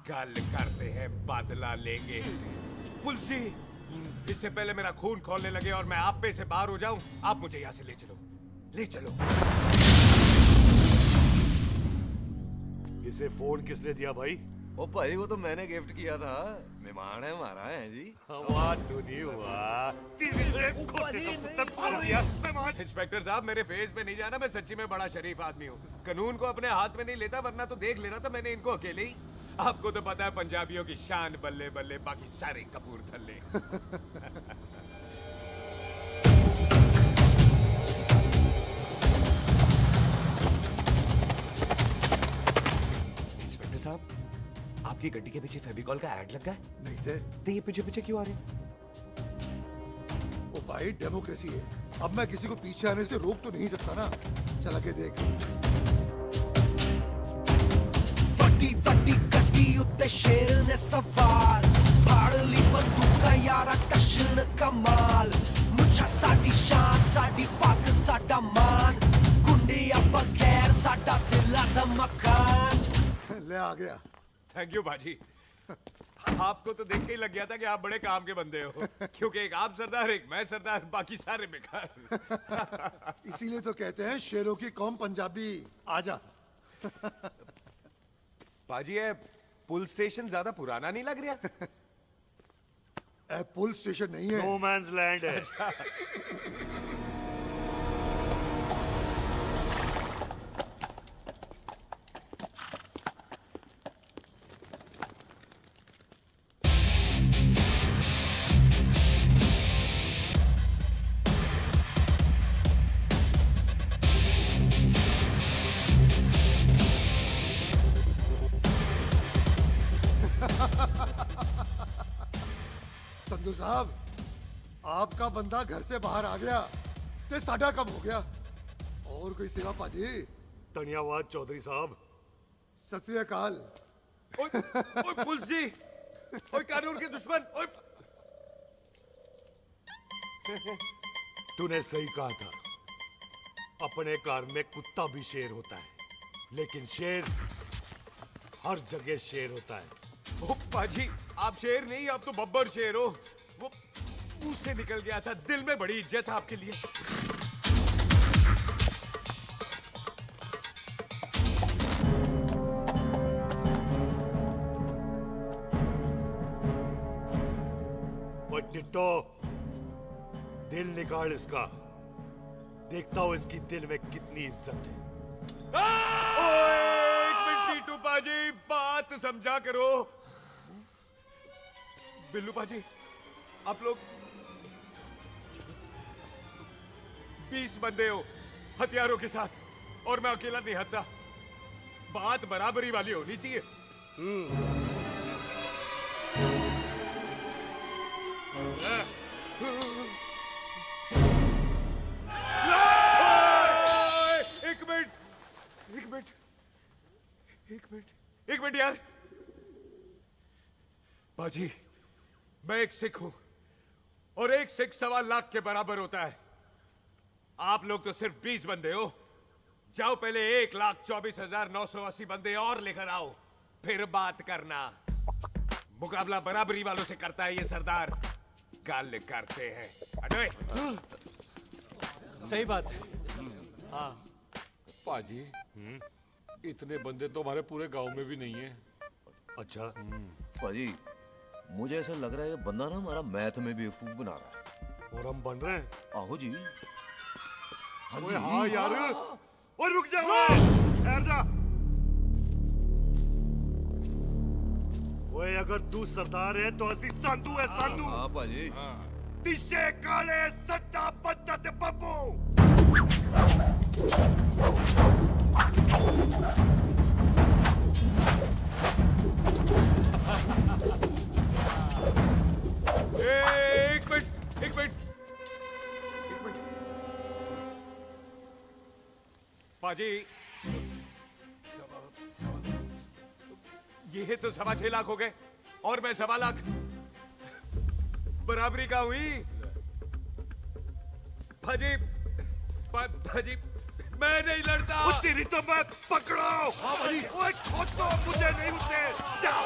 कल करते हैं, बदला लेंगे। पुलसी, इससे पहले मेरा खून खोलने लगे और मैं आप पे से बाहर हो जाऊं, आप मुझे यहाँ से ले चलो, ले चलो। इसे फोन किसने दिया भाई? ओ भाई, वो तो मैंने गिफ्ट किया था। मेहमान है हमारा, है जी। वाह टोनी वाह। इंस्पेक्टर साहब, मेरे फेस पे नहीं जाना, मैं सच्ची में बड़ा शरीफ आदमी हूँ। कानून को अपने हाथ में नहीं लेता, वरना तो देख लेना था मैंने इनको अकेले ही। आपको तो पता है पंजाबियों की शान बल्ले बल्ले, बाकी सारे कपूरथल्ले। इंस्पेक्टर साहब, आपकी गड्डी के पीछे फेविकॉल का ऐड लगा है? नहीं थे। तो ये पीछे पीछे क्यों आ रहे? ओ भाई, डेमोक्रेसी है। अब मैं किसी को पीछे आने से रोक तो नहीं सकता ना। चल के देख। ਵੱਡੀ ਵੱਡੀ ਗੱਡੀ ਉੱਤੇ ਸ਼ੇਰ ਨੇ ਸਵਾਰ, ਫੜ ਲਈ ਬੰਦੂਕਾਂ ਯਾਰਾ ਕਸ਼ਨ ਕਮਾਲ। ਮੁੱਛਾਂ ਸਾਡੀ ਸ਼ਾਨ, ਸਾਡੀ ਪੱਗ ਸਾਡਾ ਮਾਨ, ਗੁੰਡਿਆਂ ਬਗੈਰ ਸਾਡਾ ਦਿਲਾਂ ਦਾ ਮਕਾਨ। ले आ गया। थैंक यू बाजी। आपको तो देख के ही लग गया था कि आप बड़े काम के बंदे हो, क्योंकि एक आप सरदार, एक मैं सरदार, बाकी सारे बेकार। इसीलिए तो कहते हैं शेरों की कौम पंजाबी। आजा। पाजी ये पुल स्टेशन ज्यादा पुराना नहीं लग रहा? पुल स्टेशन नहीं है, नो मैंस लैंड है। संधू साहब, आपका बंदा घर से बाहर आ गया ते साडा कब हो गया? और कोई सेवा पाजी? धन्यवाद चौधरी साहब। सत श्री अकाल। ओए पुलिस जी, ओए कानून के दुश्मन, ओए। तूने सही कहा था, अपने घर में कुत्ता भी शेर होता है, लेकिन शेर हर जगह शेर होता है। ओ पाजी, आप शेर नहीं, आप तो बब्बर शेर हो। वो मुंह से निकल गया था, दिल में बड़ी इज्जत है आपके लिए। वो टिट्टो, दिल निकाल इसका, देखता हूं इसकी दिल में कितनी इज्जत है। एक मिनट टीटू पाजी, बात समझा करो। बिल्लू पाजी, आप लोग 20 बंदे हो हथियारों के साथ, और मैं अकेला नहीं हटता। बात बराबरी वाली होनी चाहिए। एक मिनट यार। बाजी, मैं एक सिख हूं, और एक सिख 1.25 लाख के बराबर होता है। आप लोग तो सिर्फ 20 बंदे हो। जाओ पहले 1,24,980 बंदे और लेकर आओ, फिर बात करना। मुकाबला बराबरी वालों से करता है ये सरदार, गाल करते हैं। अरे सही बात है। हाँ पाजी, इतने बंदे तो हमारे पूरे गांव में भी नहीं है। अच्छा पाजी, मुझे ऐसा लग रहा है ये बंदा ना हमारा मैथ में बेवकूफ बना रहा है। और हम बन रहे हैं? आहो जी। ओए हाँ यार, और रुक जा, ठहर जा। ओए अगर तू सरदार है तो असी संधू है, संधू। हाँ पाजी। तिशे काले सट्टा बद्दा ते बब्बू। एक मिनट पाजी, ये तो 6.25 लाख हो गए, और मैं 1.25 लाख। बराबरी का हुई भाजी। भाजी, मैं नहीं लड़ता। तेरी तो मैं पकड़ो। हाँ भाजी। ओए छोड़ दो मुझे, नहीं उठते। जाओ।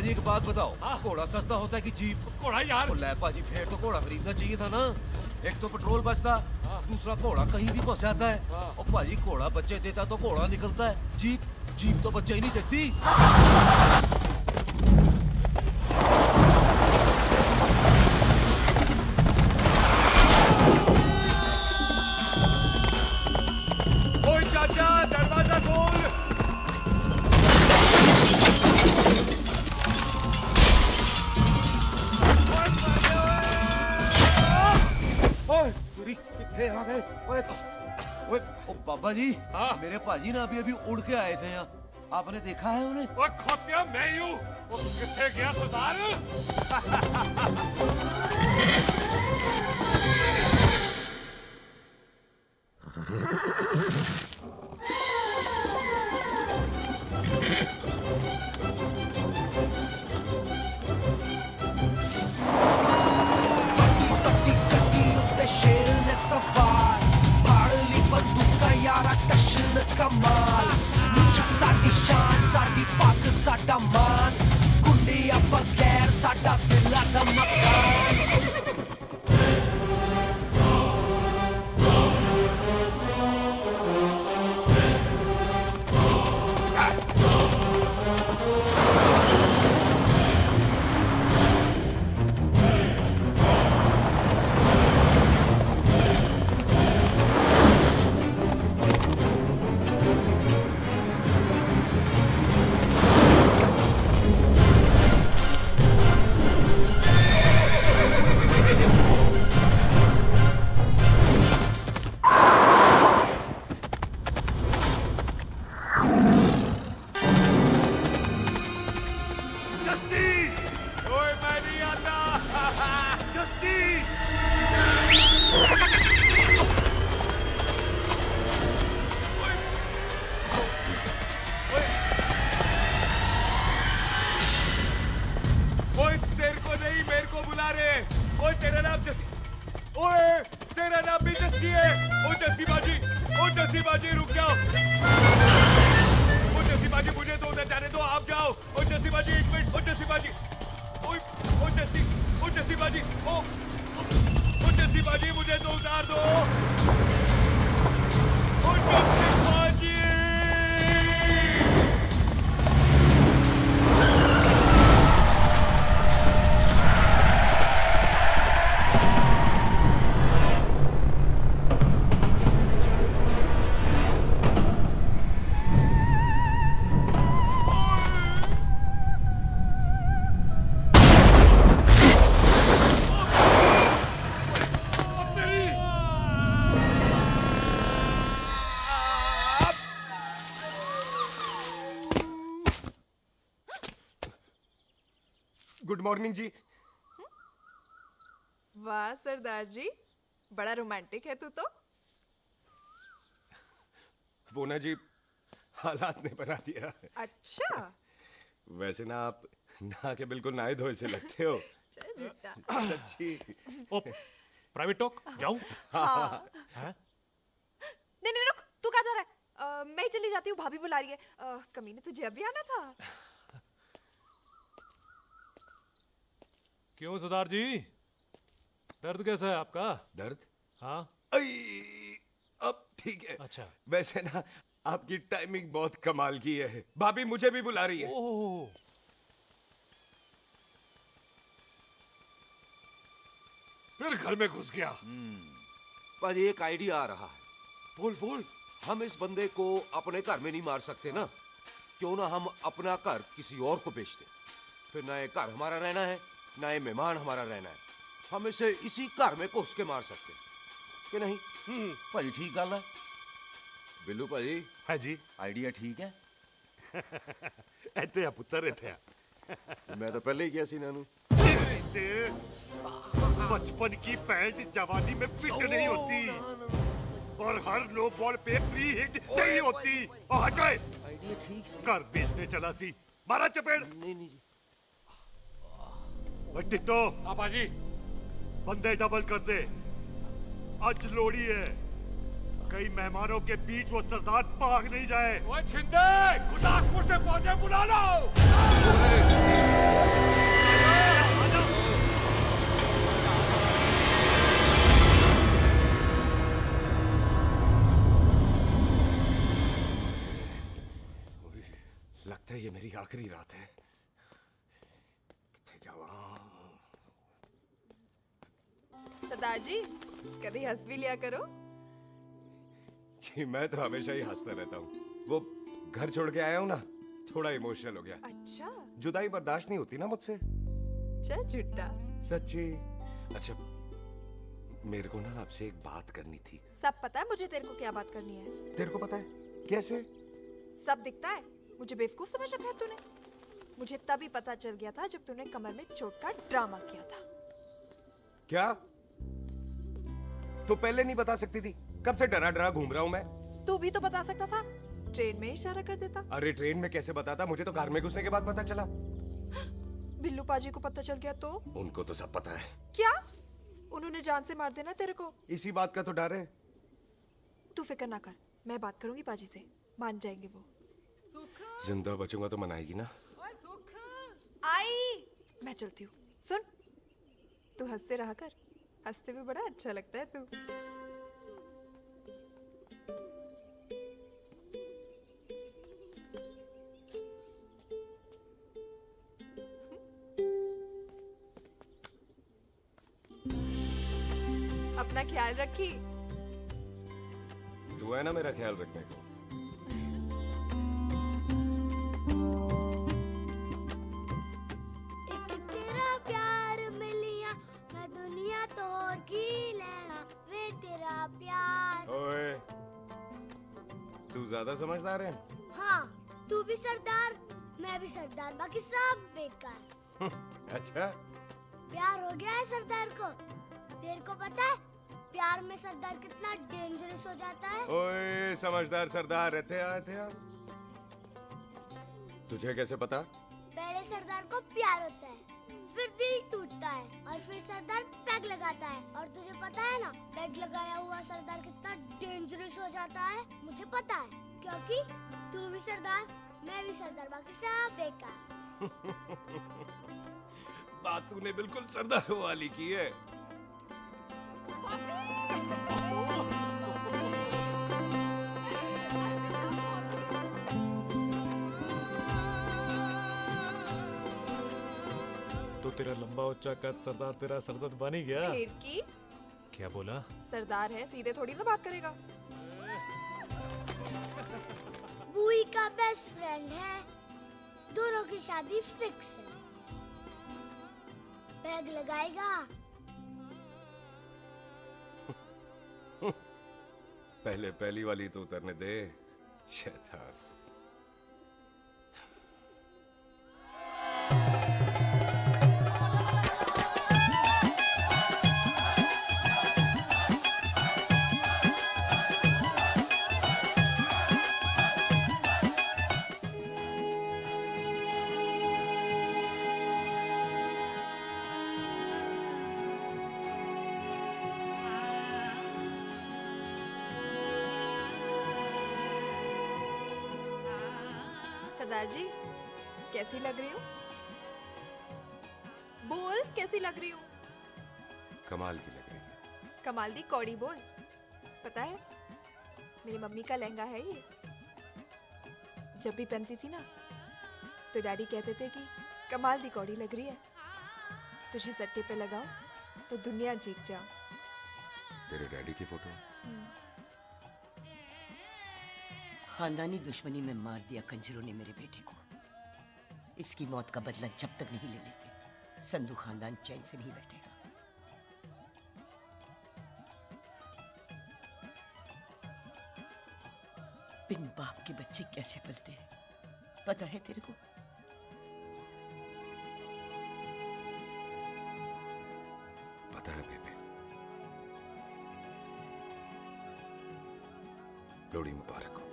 पाजी एक बात बताओ, घोड़ा सस्ता होता है कि जीप? घोड़ा यार। ले पाजी, फिर तो घोड़ा खरीदना चाहिए था ना। एक तो पेट्रोल बचता, दूसरा घोड़ा कहीं भी फंस जाता है। और पाजी घोड़ा बच्चे देता तो घोड़ा निकलता है, जीप तो बच्चे ही नहीं देती। ओए चाचा, दरवाजा खोल। ओए तेरी कितने आ गए? ओए ओए ओ बाबा जी, मेरे पाजी ना अभी उड़ के आए थे यहाँ, आपने देखा है उन्हें? ओए खोतिया मैं ही हूँ। वो कितने गया सरदार? शेर ने सवार फाड़ ली बंदूका यारा टशन कमाल मुझा साडी शान साडी पग साडा मान गुंडिया बगैर साडा दिला दा मकान गुड मॉर्निंग जी। वाह सरदार जी, बड़ा रोमांटिक है तू तो। वो ना जी, हालात ने बना दिया। अच्छा। वैसे ना आप नहा के बिल्कुल नहाए धोए से लगते हो। चल झूठा। सच्ची। ओ, प्राइवेट टॉक जाऊं? हाँ। हैं? नहीं रुक, तू कहाँ जा रहा है? मैं ही चली जाती हूँ, भाभी बुला रही है। कमीने तुझे अभी आना था। क्यों सरदार जी, दर्द कैसा है आपका? दर्द? हाँ। अब ठीक है। अच्छा। वैसे ना आपकी टाइमिंग बहुत कमाल की है। भाभी मुझे भी बुला रही है। ओह। फिर घर में घुस गया। पाजी एक आइडिया आ रहा है। बोल बोल। हम इस बंदे को अपने घर में नहीं मार सकते ना, क्यों ना हम अपना घर किसी और को बेच दें। फिर ना ये घर हमारा रहना है, ना ये मेहमान हमारा रहना है। हम इसे इसी घर में घुस के मार सकते हैं कि नहीं? भाजी ठीक गल है। बिल्लू भाजी। हाँ जी। आइडिया ठीक है। इत्थे आ पुत्तर, इत्थे आ। मैं तो पहले ही किया सी नानू। बचपन की पैंट जवानी में फिट नहीं होती और हर लो बॉल पे फ्री हिट नहीं होती। और हटाए। आइडिया ठीक से। घर बेचने चला सी, मारा चपेड़। नहीं जी। टिट्टो। आपा जी। बंदे डबल कर दे, आज लोड़ी है। कई मेहमानों के बीच वो सरदार भाग नहीं जाए। ओए छिंदे, गुरदासपुर से फौजें बुला लो। लगता है ये मेरी आखिरी रात है। किथे जावा? सरदार जी कभी हंस भी लिया करो। जी मैं तो हमेशा ही हंसता रहता हूँ। वो घर छोड़ के आया हूँ ना, थोड़ा इमोशनल हो गया। अच्छा जुदाई बर्दाश्त नहीं होती ना मुझसे। चल झूठा। सच्ची। अच्छा मेरे को ना आपसे एक बात करनी थी। सब पता है मुझे तेरे को क्या बात करनी है। तेरे को पता है कैसे? सब दिखता है। मुझे बेवकूफ समझ रखा है तूने। मुझे तभी पता चल गया था जब तूने कमर में चोट का ड्रामा किया था। क्या? तो पहले नहीं बता सकती थी? कब से डरा डरा घूम रहा हूँ मैं। तू भी तो बता सकता था, ट्रेन में इशारा कर देता। अरे ट्रेन में कैसे बताता? मुझे तो कार में घुसने के बाद पता चला। बिल्लू पाजी को पता चल गया तो? उनको तो सब पता है। क्या? उन्होंने जान से मार देना तेरे को। इसी बात का तो डर है। तू फिक्र ना कर, मैं बात करूंगी पाजी से, मान जाएंगे वो। जिंदा बचूंगा तो मनाएगी ना? आई मैं चलती हूँ। सुन, तू हंसते रहा कर, हंसते में बड़ा अच्छा लगता है तू। अपना ख्याल रखी। तू है ना मेरा ख्याल रखने को। तेरा प्यार मिलिया मैं दुनिया तोड़ की लेना वे तेरा प्यार। ओए तू ज्यादा समझदार है। हाँ तू भी सरदार, मैं भी सरदार, बाकी सब बेकार। अच्छा प्यार हो गया है सरदार को। तेरे को पता है प्यार में सरदार कितना डेंजरस हो जाता है। ओए समझदार सरदार रहते आते आप। तुझे कैसे पता? पहले सरदार को प्यार होता है, फिर दिल टूटता है और फिर सरदार पैग लगाता है। और तुझे पता है ना पैग लगाया हुआ सरदार कितना डेंजरस हो जाता है। मुझे पता है क्योंकि तू भी सरदार, मैं भी सरदार, बाकी सब बेकार। बात तूने बिल्कुल सरदार वाली की है। तो तेरा लंबा उच्चा कद सरदार तेरा सरदर्द बन ही गया। फिर की? क्या बोला? सरदार है, सीधे थोड़ी ना बात करेगा। बुई का बेस्ट फ्रेंड है, दोनों की शादी फिक्स है। पैग लगाएगा। पहले पहली वाली तो उतरने दे शैतान। सरदार जी कैसी लग रही हूँ? बोल कैसी लग रही हूँ? कमाल की लग रही है। कमाल दी कौड़ी बोल। पता है मेरी मम्मी का लहंगा है ये। जब भी पहनती थी ना तो डैडी कहते थे कि कमाल दी कौड़ी लग रही है, तुझे सट्टे पे लगाओ तो दुनिया जीत जाओ। तेरे डैडी की फोटो? खानदानी दुश्मनी में मार दिया कंजरों ने मेरे बेटे को। इसकी मौत का बदला जब तक नहीं ले लेते संधू खानदान चैन से नहीं बैठेगा। बिन बाप के बच्चे कैसे पलते हैं पता है तेरे को? पता है बेबे। लोहड़ी मुबारक हो।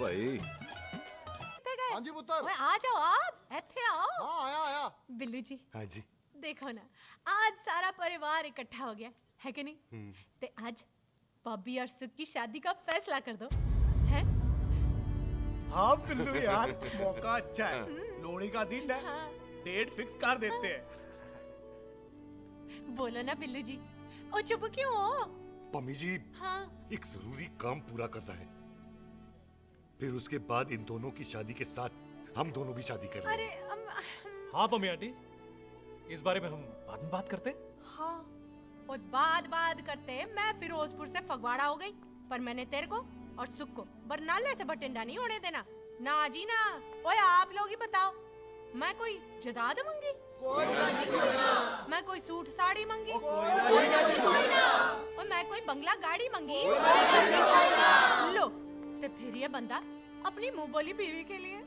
भाई हाँ जी पुत्र। ओए आ जाओ आप, ਇੱਥੇ आओ। हाँ आया आया। बिल्लू जी हाँ जी। देखो ना, आज सारा परिवार इकट्ठा हो गया है कि नहीं? तो आज बॉबी और सुख की शादी का फैसला कर दो, हैं? हाँ बिल्लू यार, मौका अच्छा है। लोहड़ी का दिन है, डेट फिक्स कर देते हैं। बोलो ना बिल्लू जी, ओ चुप क्यों हो? पम्मी जी, हाँ एक जरूरी काम पूरा करना है, फिर उसके बाद इन दोनों की शादी के साथ हम दोनों भी शादी करेंगे। अरे हाँ पम्मी आंटी, इस बारे में हम बाद में बात करते हैं। हाँ और बात करते मैं फिरोजपुर से फगवाड़ा हो गई, पर मैंने तेरे को और सुख को बरनाले से बटिंडा नहीं होने देना। ना जी ना। ओए आप लोग ही बताओ, मैं कोई जदाद मंगी? मैं कोई सूट साड़ी मंगी? और मैं कोई बंगला गाड़ी मंगी? लो, तो फिर ये बंदा अपनी मुंह बोली बीवी के लिए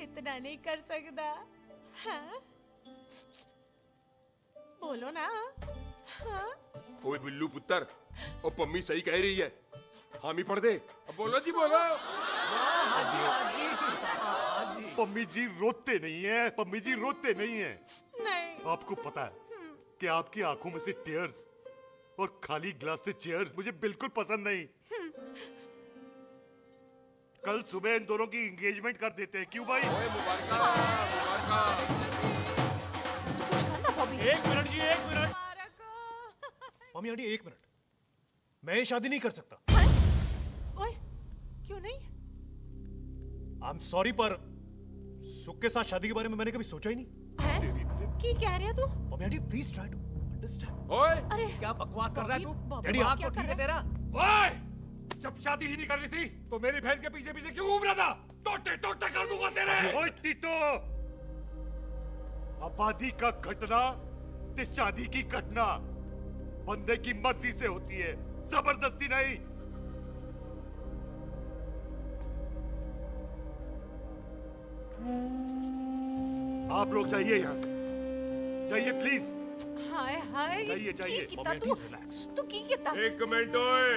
इतना नहीं कर सकता, हाँ? बोलो ना। हाँ? ओए बिल्लू पुत्र, ओ पम्मी सही कह रही है, हामी पढ़ दे। अब बोलो जी बोलो। पम्मी जी रोते नहीं है, पम्मी जी रोते नहीं है। नहीं। आपको पता है कि आपकी आंखों में से टीयर्स और खाली ग्लास से चेयर्स मुझे बिल्कुल पसंद नहीं। कल सुबह इन दोनों की एंगेजमेंट कर देते हैं, क्यों भाई? एक मिनट जी, एक मिनट। मम्मी आंटी एक मिनट, मैं ये शादी नहीं कर सकता। ओए, क्यों नहीं? आई एम सॉरी, पर सुख के साथ शादी के बारे में मैंने कभी सोचा ही नहीं। की कह रही है तू? Mummy aunty please try to understand. ओए अरे क्या बकवास कर रहा है तू? डैडी, दिमाग क्या तो ठीक है तेरा? ओए, जब शादी ही नहीं करनी थी तो मेरी बहन के पीछे पीछे क्यों घूम रहा था? टोटे टोटे कर दूंगा तेरे। ओए टीटो, आबादी का घटना ते शादी की घटना बंदे की मर्जी से होती है, जबरदस्ती नहीं। आप लोग जाइए यहाँ से, जाइए प्लीज। हाय हाय, जाइए जाइए। तू की कितना? एक मिनट ओए।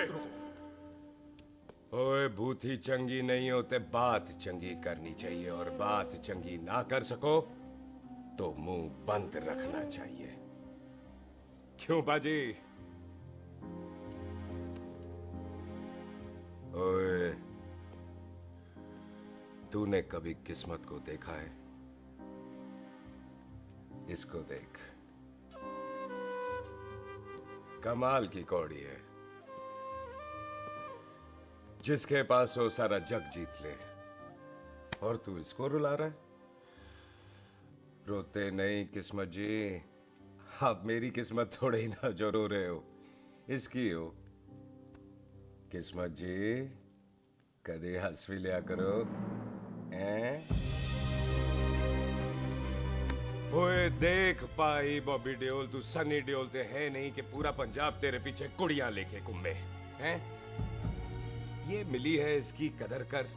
ओए भूती चंगी नहीं होते, बात चंगी करनी चाहिए, और बात चंगी ना कर सको तो मुंह बंद रखना चाहिए। क्यों बाजी? ओए, तूने कभी किस्मत को देखा है? इसको देख, कमाल की कौड़ी है, जिसके पास हो सारा जग जीत ले, और तू इसको रुला रहा है? रोते नहीं किस्मत जी, आप मेरी किस्मत थोड़े ही ना जो रो रहे हो, इसकी हो। किस्मत जी, कदे हंस भी लिया करो, हैं? ओए देख पाई बॉबी देओल, तू सनी देओल ते है नहीं कि पूरा पंजाब तेरे पीछे कुड़ियां लेके घूमे, हैं? ये मिली है, इसकी कदर कर।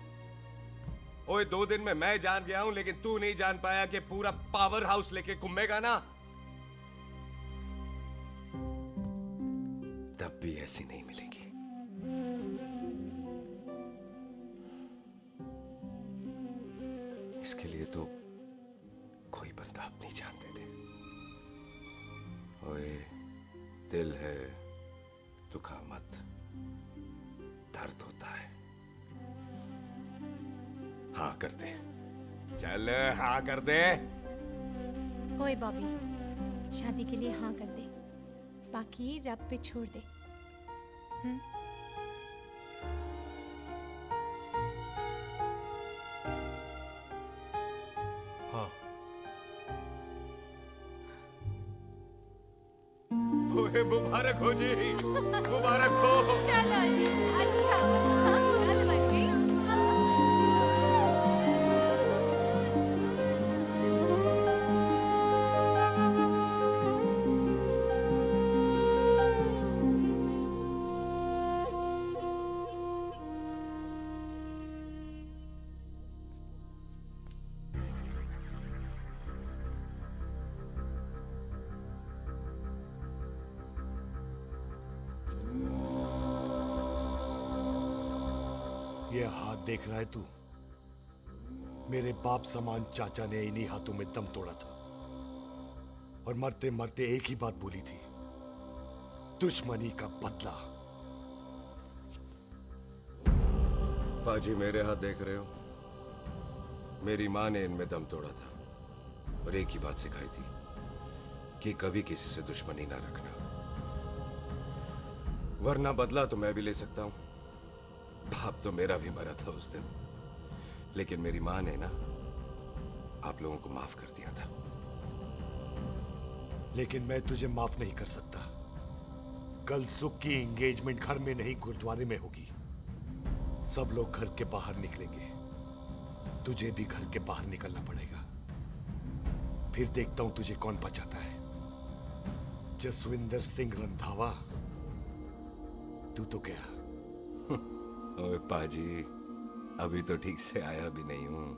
ओए 2 दिन में मैं जान गया हूं, लेकिन तू नहीं जान पाया कि पूरा पावर हाउस लेके घूमेगा ना, तब भी ऐसी नहीं मिलेगी। इसके लिए तो कोई बंदा अपनी जान दे दे। ओए, दिल है, दुखा मत, दर्द होता है। हाँ कर दे, चल हाँ कर दे। ओए बॉबी, शादी के लिए हाँ कर दे, बाकी रब पे छोड़ दे। हाँ। ओए मुबारक हो जी, मुबारक हो। चलो जी, अच्छा, कल बन गई। ये हाथ देख रहा है तू? मेरे बाप समान चाचा ने इन्हीं हाथों में दम तोड़ा था और मरते मरते एक ही बात बोली थी, दुश्मनी का बदला। पाजी मेरे हाथ देख रहे हो? मेरी माँ ने इनमें दम तोड़ा था और एक ही बात सिखाई थी कि कभी किसी से दुश्मनी ना रखना, वरना बदला तो मैं भी ले सकता हूं। बाप तो मेरा भी मरा था उस दिन, लेकिन मेरी माँ ने ना आप लोगों को माफ कर दिया था। लेकिन मैं तुझे माफ नहीं कर सकता। कल सुख की एंगेजमेंट घर में नहीं गुरुद्वारे में होगी। सब लोग घर के बाहर निकलेंगे, तुझे भी घर के बाहर निकलना पड़ेगा। फिर देखता हूं तुझे कौन बचाता है। जसविंदर सिंह रंधावा, तू तो गया। ओए पाजी, अभी तो ठीक से आया भी नहीं हूं।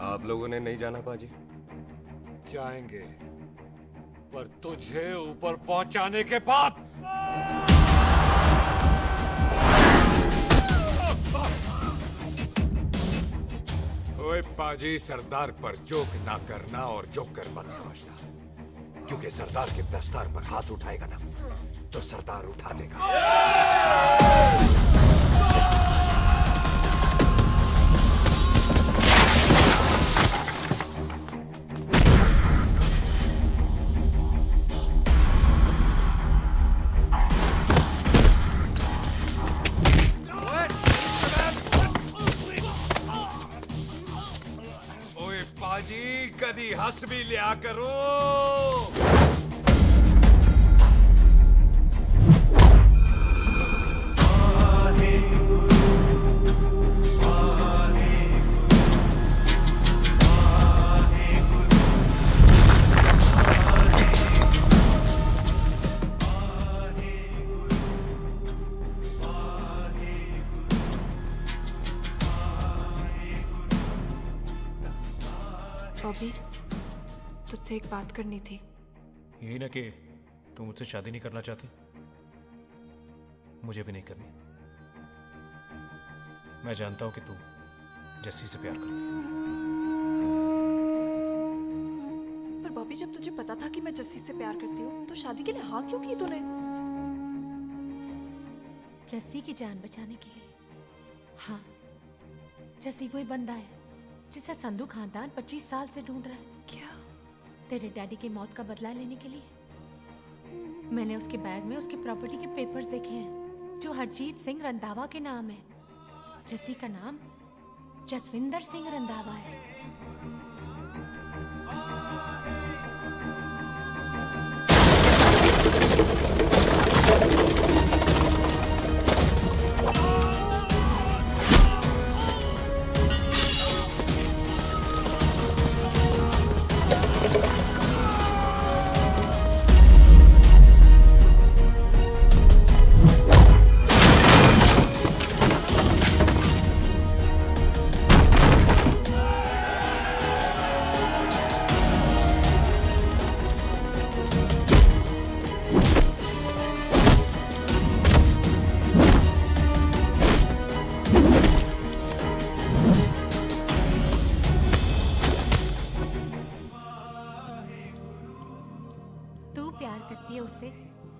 आप लोगों ने नहीं जाना पाजी? जाएंगे, पर तुझे ऊपर पहुंचाने के बाद। ओए पाजी, सरदार पर जोक ना करना और जोकर मत समझना, क्योंकि सरदार के दस्तार पर हाथ उठाएगा ना तो सरदार उठा देगा। ओए पाजी, कदी हंस भी लिया करो। बॉबी, तुझसे एक बात करनी थी। यही ना कि तुम मुझसे शादी नहीं करना चाहती? मुझे भी नहीं करनी। मैं जानता हूं कि तू जस्सी से प्यार करती है। पर बॉबी, जब तुझे पता था कि मैं जस्सी से प्यार करती हूँ तो शादी के लिए हाँ क्यों की तूने? जस्सी की जान बचाने के लिए। हाँ, जस्सी वही बंदा है जिसे संधू खानदान 25 साल से ढूंढ रहा है। क्या? तेरे डैडी की मौत का बदला लेने के लिए। मैंने उसके बैग में उसकी प्रॉपर्टी के पेपर्स देखे हैं जो हरजीत सिंह रंधावा के नाम है। जस्सी का नाम जसविंदर सिंह रंधावा है।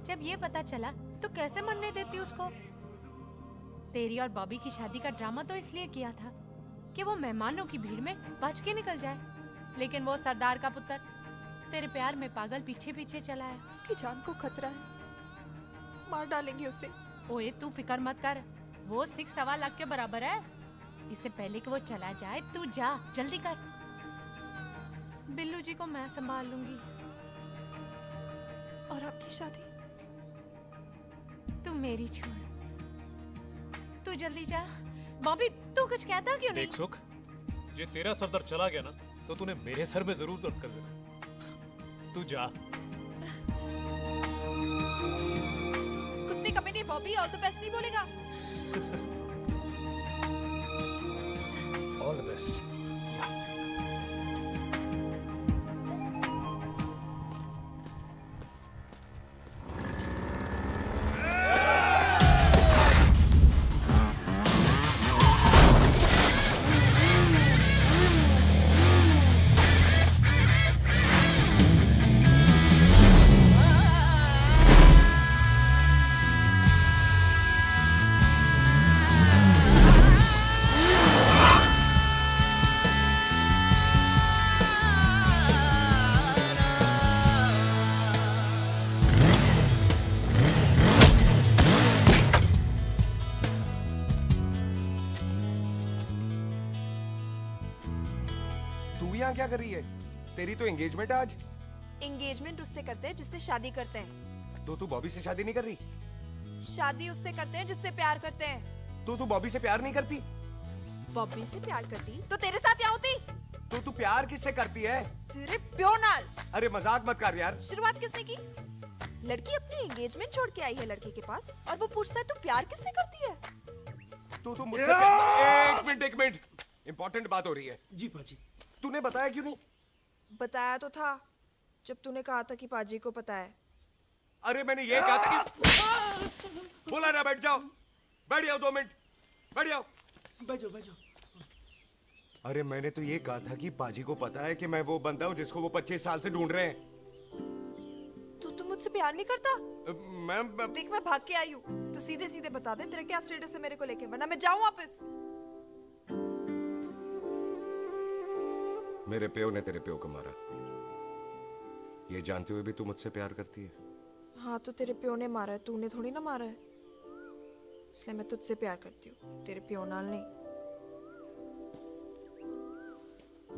जब ये पता चला तो कैसे मरने देती उसको? तेरी और बॉबी की शादी का ड्रामा तो इसलिए किया था कि वो मेहमानों की भीड़ में बच के निकल जाए, लेकिन वो सरदार का पुत्र तेरे प्यार में पागल पीछे पीछे चला है। उसकी जान को खतरा है, मार डालेंगे उसे। ओए तू फिक्र मत कर, वो 6.25 लाख के बराबर है। इससे पहले कि वो चला जाए तू जा, जल्दी कर। बिल्लू जी को मैं संभाल लूंगी। और आपकी शादी? तू मेरी छोड़, तू जल्दी जा। बॉबी तू कुछ कहता क्यों नहीं? देख सुख, जे तेरा सरदार चला गया ना तो तूने मेरे सर में जरूर दर्द कर देना। तू जा। कुत्ते कमीने बॉबी, और तो पैसे नहीं बोलेगा। बेस्ट। तू यहाँ क्या कर रही है? तेरी तो एंगेजमेंट है आज। एंगेजमेंट उससे करते हैं जिससे शादी करते हैं। तो तू बॉबी से शादी नहीं कर रही? शादी उससे करते हैं जिससे प्यार करते हैं। तो तू बॉबी से प्यार नहीं करती? बॉबी से प्यार करती तो तेरे साथ क्या होती? तो तू प्यार किससे करती है? तेरे प्यो नाल। अरे मजाक मत कर यार। शुरुआत किसने की? लड़की अपनी एंगेजमेंट छोड़ के आई है लड़के के पास और वो पूछता है तू प्यार किससे करती है? तो मुझसे एक मिनट इंपॉर्टेंट बात हो रही है। जी पाजी। तूने बताया क्यों नहीं? बताया तो था जब तूने कहा था कि पाजी को पता है। अरे मैंने ये कहा था कि बोला ना बैठ जाओ। बैठ जाओ 2 मिनट। बैठ जाओ। बैठो। अरे मैंने तो ये कहा था कि पाजी को पता है कि मैं वो बंदा हूँ जिसको वो 25 साल से ढूंढ रहे हैं। तू मुझसे प्यार नहीं करता? मैं देख मैं भाग के आई हूँ तो सीधे सीधे बता दे तेरा क्या स्टेटस है मेरे को लेके, वरना मैं जाऊँ वापस। मेरे प्यो ने तेरे प्यो को मारा, ये जानते हुए भी तू मुझसे प्यार करती है? हाँ तो तेरे प्यो ने मारा है, तूने थोड़ी ना मारा है, इसलिए मैं तुझसे प्यार करती हूँ, तेरे प्यो नाल नहीं।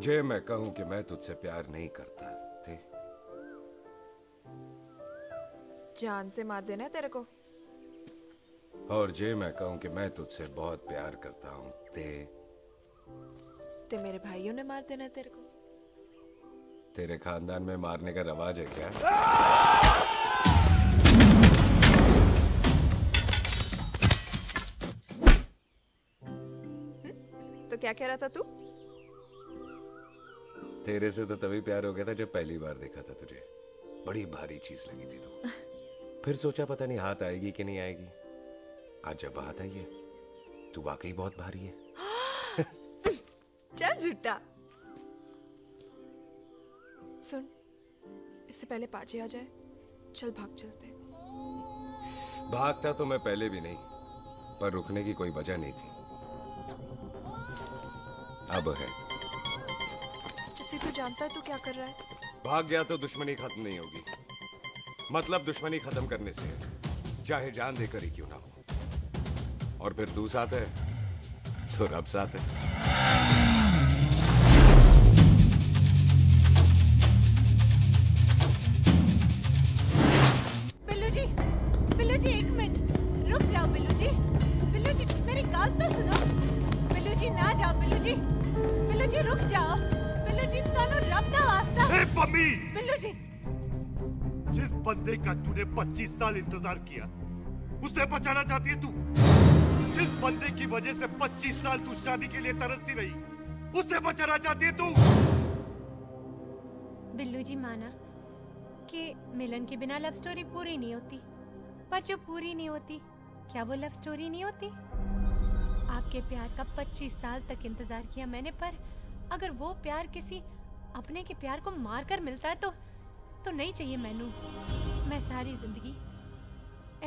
जे मैं कहूं कि मैं तुझसे प्यार नहीं करता थे, जान से मार देना है तेरे को। और जे मैं कहूं कि मैं तुझसे बहुत प्यार करता हूं ते मेरे भाइयों ने मार देना है तेरे को। तेरे खानदान में मारने का रवाज है क्या? तो क्या कह रहा था तू? तेरे से तो तभी प्यार हो गया था जब पहली बार देखा था तुझे, बड़ी भारी चीज लगी थी तू। फिर सोचा पता नहीं हाथ आएगी कि नहीं आएगी, आज जब हाथ आई है तू वाकई बहुत भारी है। चल झूठा। सुन, इससे पहले पाजी आ जाए, चल भाग चलते। भागता तो मैं पहले भी नहीं, पर रुकने की कोई वजह नहीं थी, अब है। जैसे तू जानता है तू क्या कर रहा है। भाग गया तो दुश्मनी खत्म नहीं होगी, मतलब दुश्मनी खत्म करने से है, चाहे जान देकर ही क्यों ना हो। और फिर तू साथ है तो रब साथ है। बिल्लू जी एक मिनट रुक जाओ। बिल्लू जी मेरी बात तो सुनो। बिल्लू जी ना जाओ। बिल्लू जी रुक जाओ। बिल्लू जी तानो रब दा वास्ता। ए पम्मी, बिल्लू जी जिस बंदे का तूने 25 साल इंतजार किया उसे बचाना चाहती है तू? जिस बंदे की वजह से 25 साल तू शादी के लिए तरसती रही उसे बचाना चाहती है तू? बिल्लू जी माना कि मिलन के बिना लव स्टोरी पूरी नहीं होती, पर जो पूरी नहीं होती क्या वो लव स्टोरी नहीं होती? आपके प्यार का 25 साल तक इंतजार किया मैंने, पर अगर वो प्यार किसी अपने के प्यार को मार कर मिलता है तो नहीं चाहिए मैनू। मैं सारी जिंदगी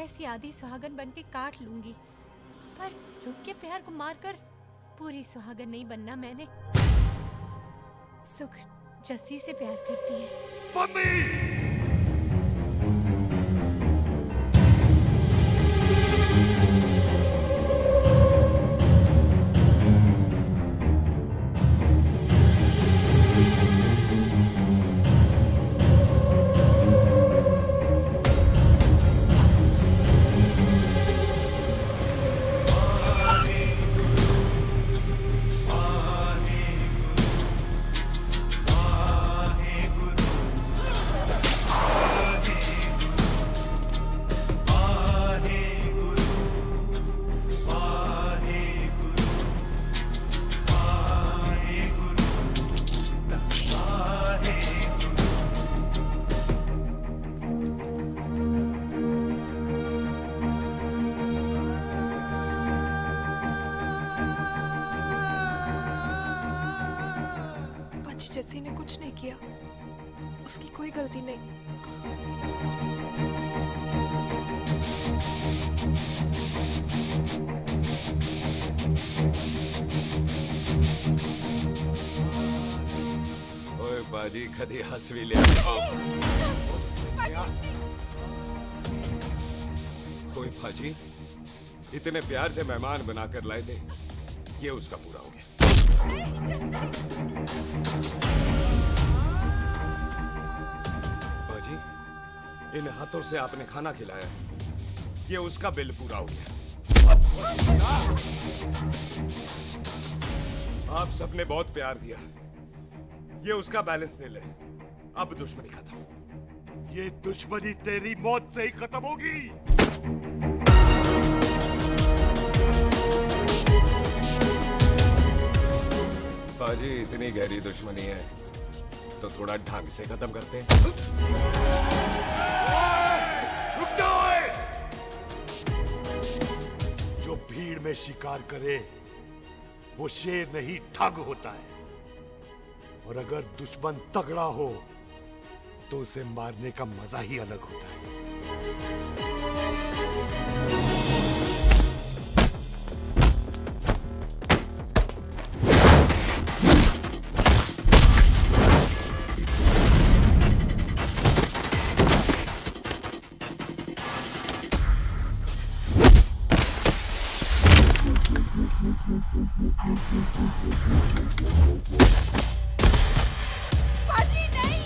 ऐसी आधी सुहागन बन के काट लूंगी, पर सुख के प्यार को मारकर पूरी सुहागन नहीं बनना मैंने। सुख जस्सी से प्यार करती है। आज जस्सी ने कुछ नहीं किया, उसकी कोई गलती नहीं। ओए बाजी कदी हंस भी लिया। ओए बाजी इतने प्यार से मेहमान बनाकर लाए थे, ये उसका पूरा हो गया। बाजी इन हाथों से आपने खाना खिलाया, ये उसका बिल पूरा हो गया। आप सबने बहुत प्यार दिया, ये उसका बैलेंस ले ले। अब दुश्मनी खत्म। ये दुश्मनी तेरी मौत से ही खत्म होगी। बाजी इतनी गहरी दुश्मनी है तो थोड़ा ढंग से खत्म करते हैं। रुक जाओ! जो भीड़ में शिकार करे वो शेर नहीं ठग होता है, और अगर दुश्मन तगड़ा हो तो उसे मारने का मजा ही अलग होता है। बाजी नहीं।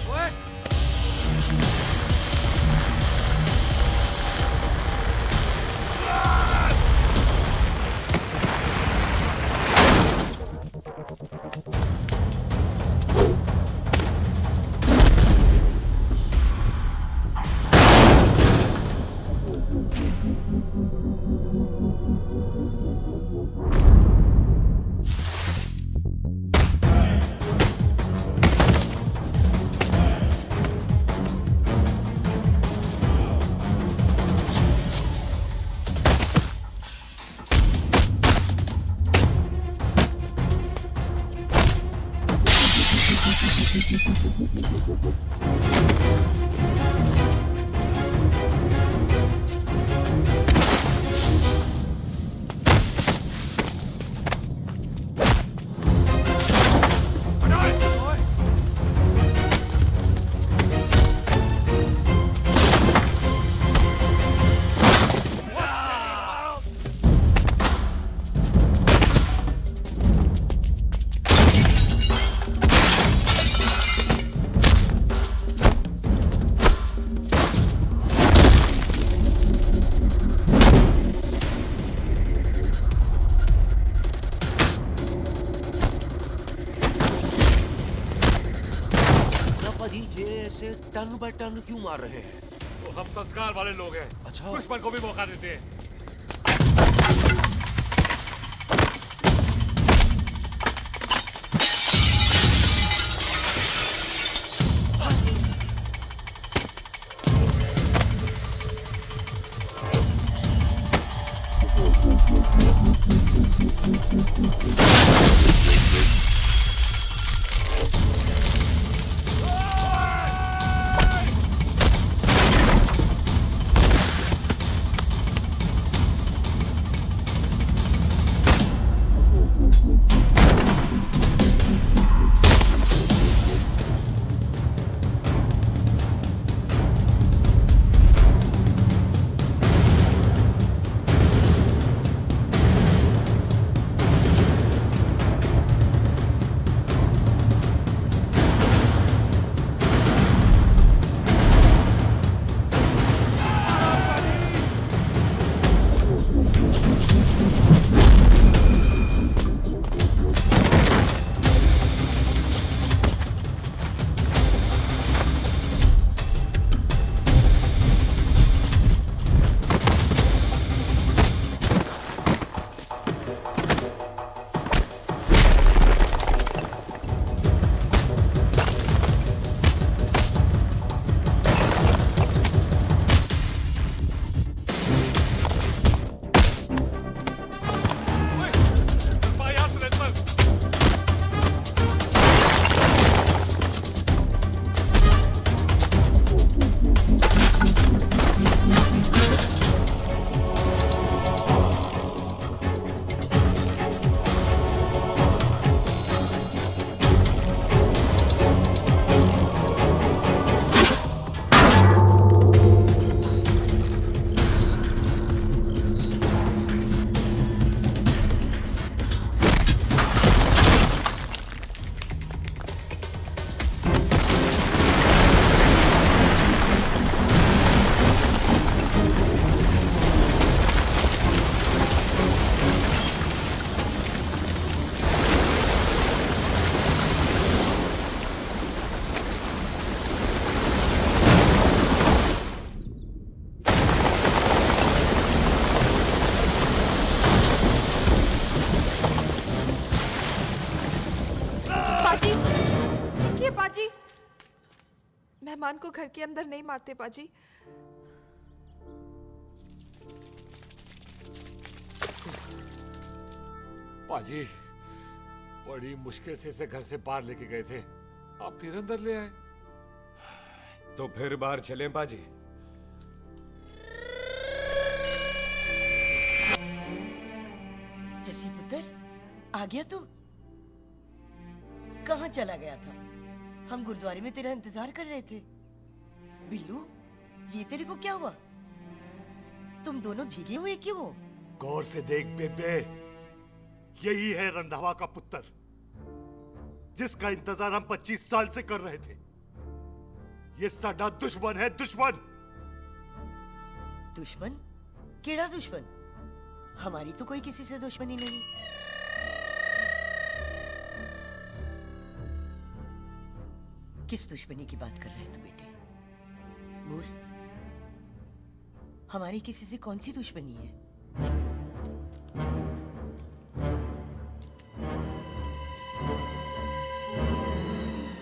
ऐसे टन बाय टन क्यों मार रहे हैं? वो हम संस्कार वाले लोग हैं। अच्छा। दुश्मन को भी मौका देते हैं। पाजी, मेहमान को घर के अंदर नहीं मारते पाजी। पाजी, बड़ी मुश्किल से इसे घर से बाहर लेके गए थे, आप फिर अंदर ले आए। तो फिर बाहर चलें पाजी। जसी पुत्र, आ गया तू? कहाँ चला गया था? हम गुरुद्वारे में तेरा इंतजार कर रहे थे। बिल्लू, ये तेरे को क्या हुआ? तुम दोनों भीगे हुए क्यों हो? गौर से देख बेबे, यही है रंधावा का पुत्र, जिसका इंतजार हम 25 साल से कर रहे थे। ये साडा दुश्मन है, दुश्मन। दुश्मन? केड़ा दुश्मन? हमारी तो कोई किसी से दुश्मनी नहीं। किस दुश्मनी की बात कर रहे तू बेटे? बोल, हमारी किसी से कौन सी दुश्मनी है?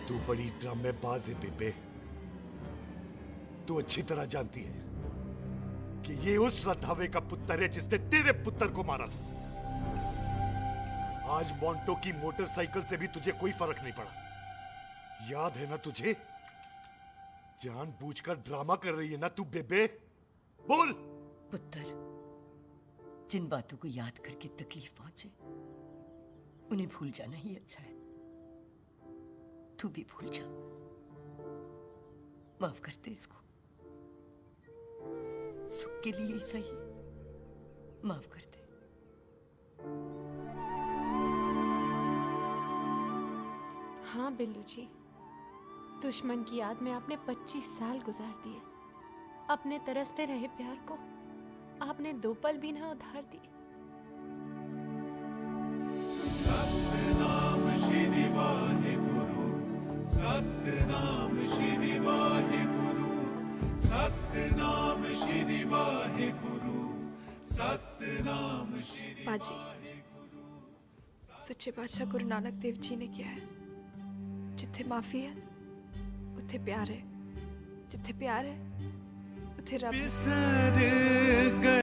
तू बड़ी ड्रामेबाज है बेबे। तू अच्छी तरह जानती है कि ये उस रंधावे का पुत्र है जिसने तेरे पुत्र को मारा था। आज मॉन्टो की मोटरसाइकिल से भी तुझे कोई फर्क नहीं पड़ा। याद है ना तुझे? जानबूझकर ड्रामा कर रही है ना तू बेबे? बोल। पुत्र, जिन बातों को याद करके तकलीफ पहुंचे, उन्हें भूल जाना ही अच्छा है। तू भी भूल जा। माफ कर दे इसको। सुख के लिए ही सही, माफ कर दे। हाँ बिल्लू जी, दुश्मन की याद में आपने 25 साल गुजार दिए। अपने तरसते रहे प्यार को आपने 2 पल भी ना उधार दिए। सतनाम श्री वाहेगुरु, सतनाम श्री वाहेगुरु, सतनाम श्री वाहेगुरु, सतनाम श्री पाजी, सच्चे बादशाह गुरु नानक देव जी ने किया है, जिथे माफी है उथे प्यार है, जिथे प्यार है उथे रब है।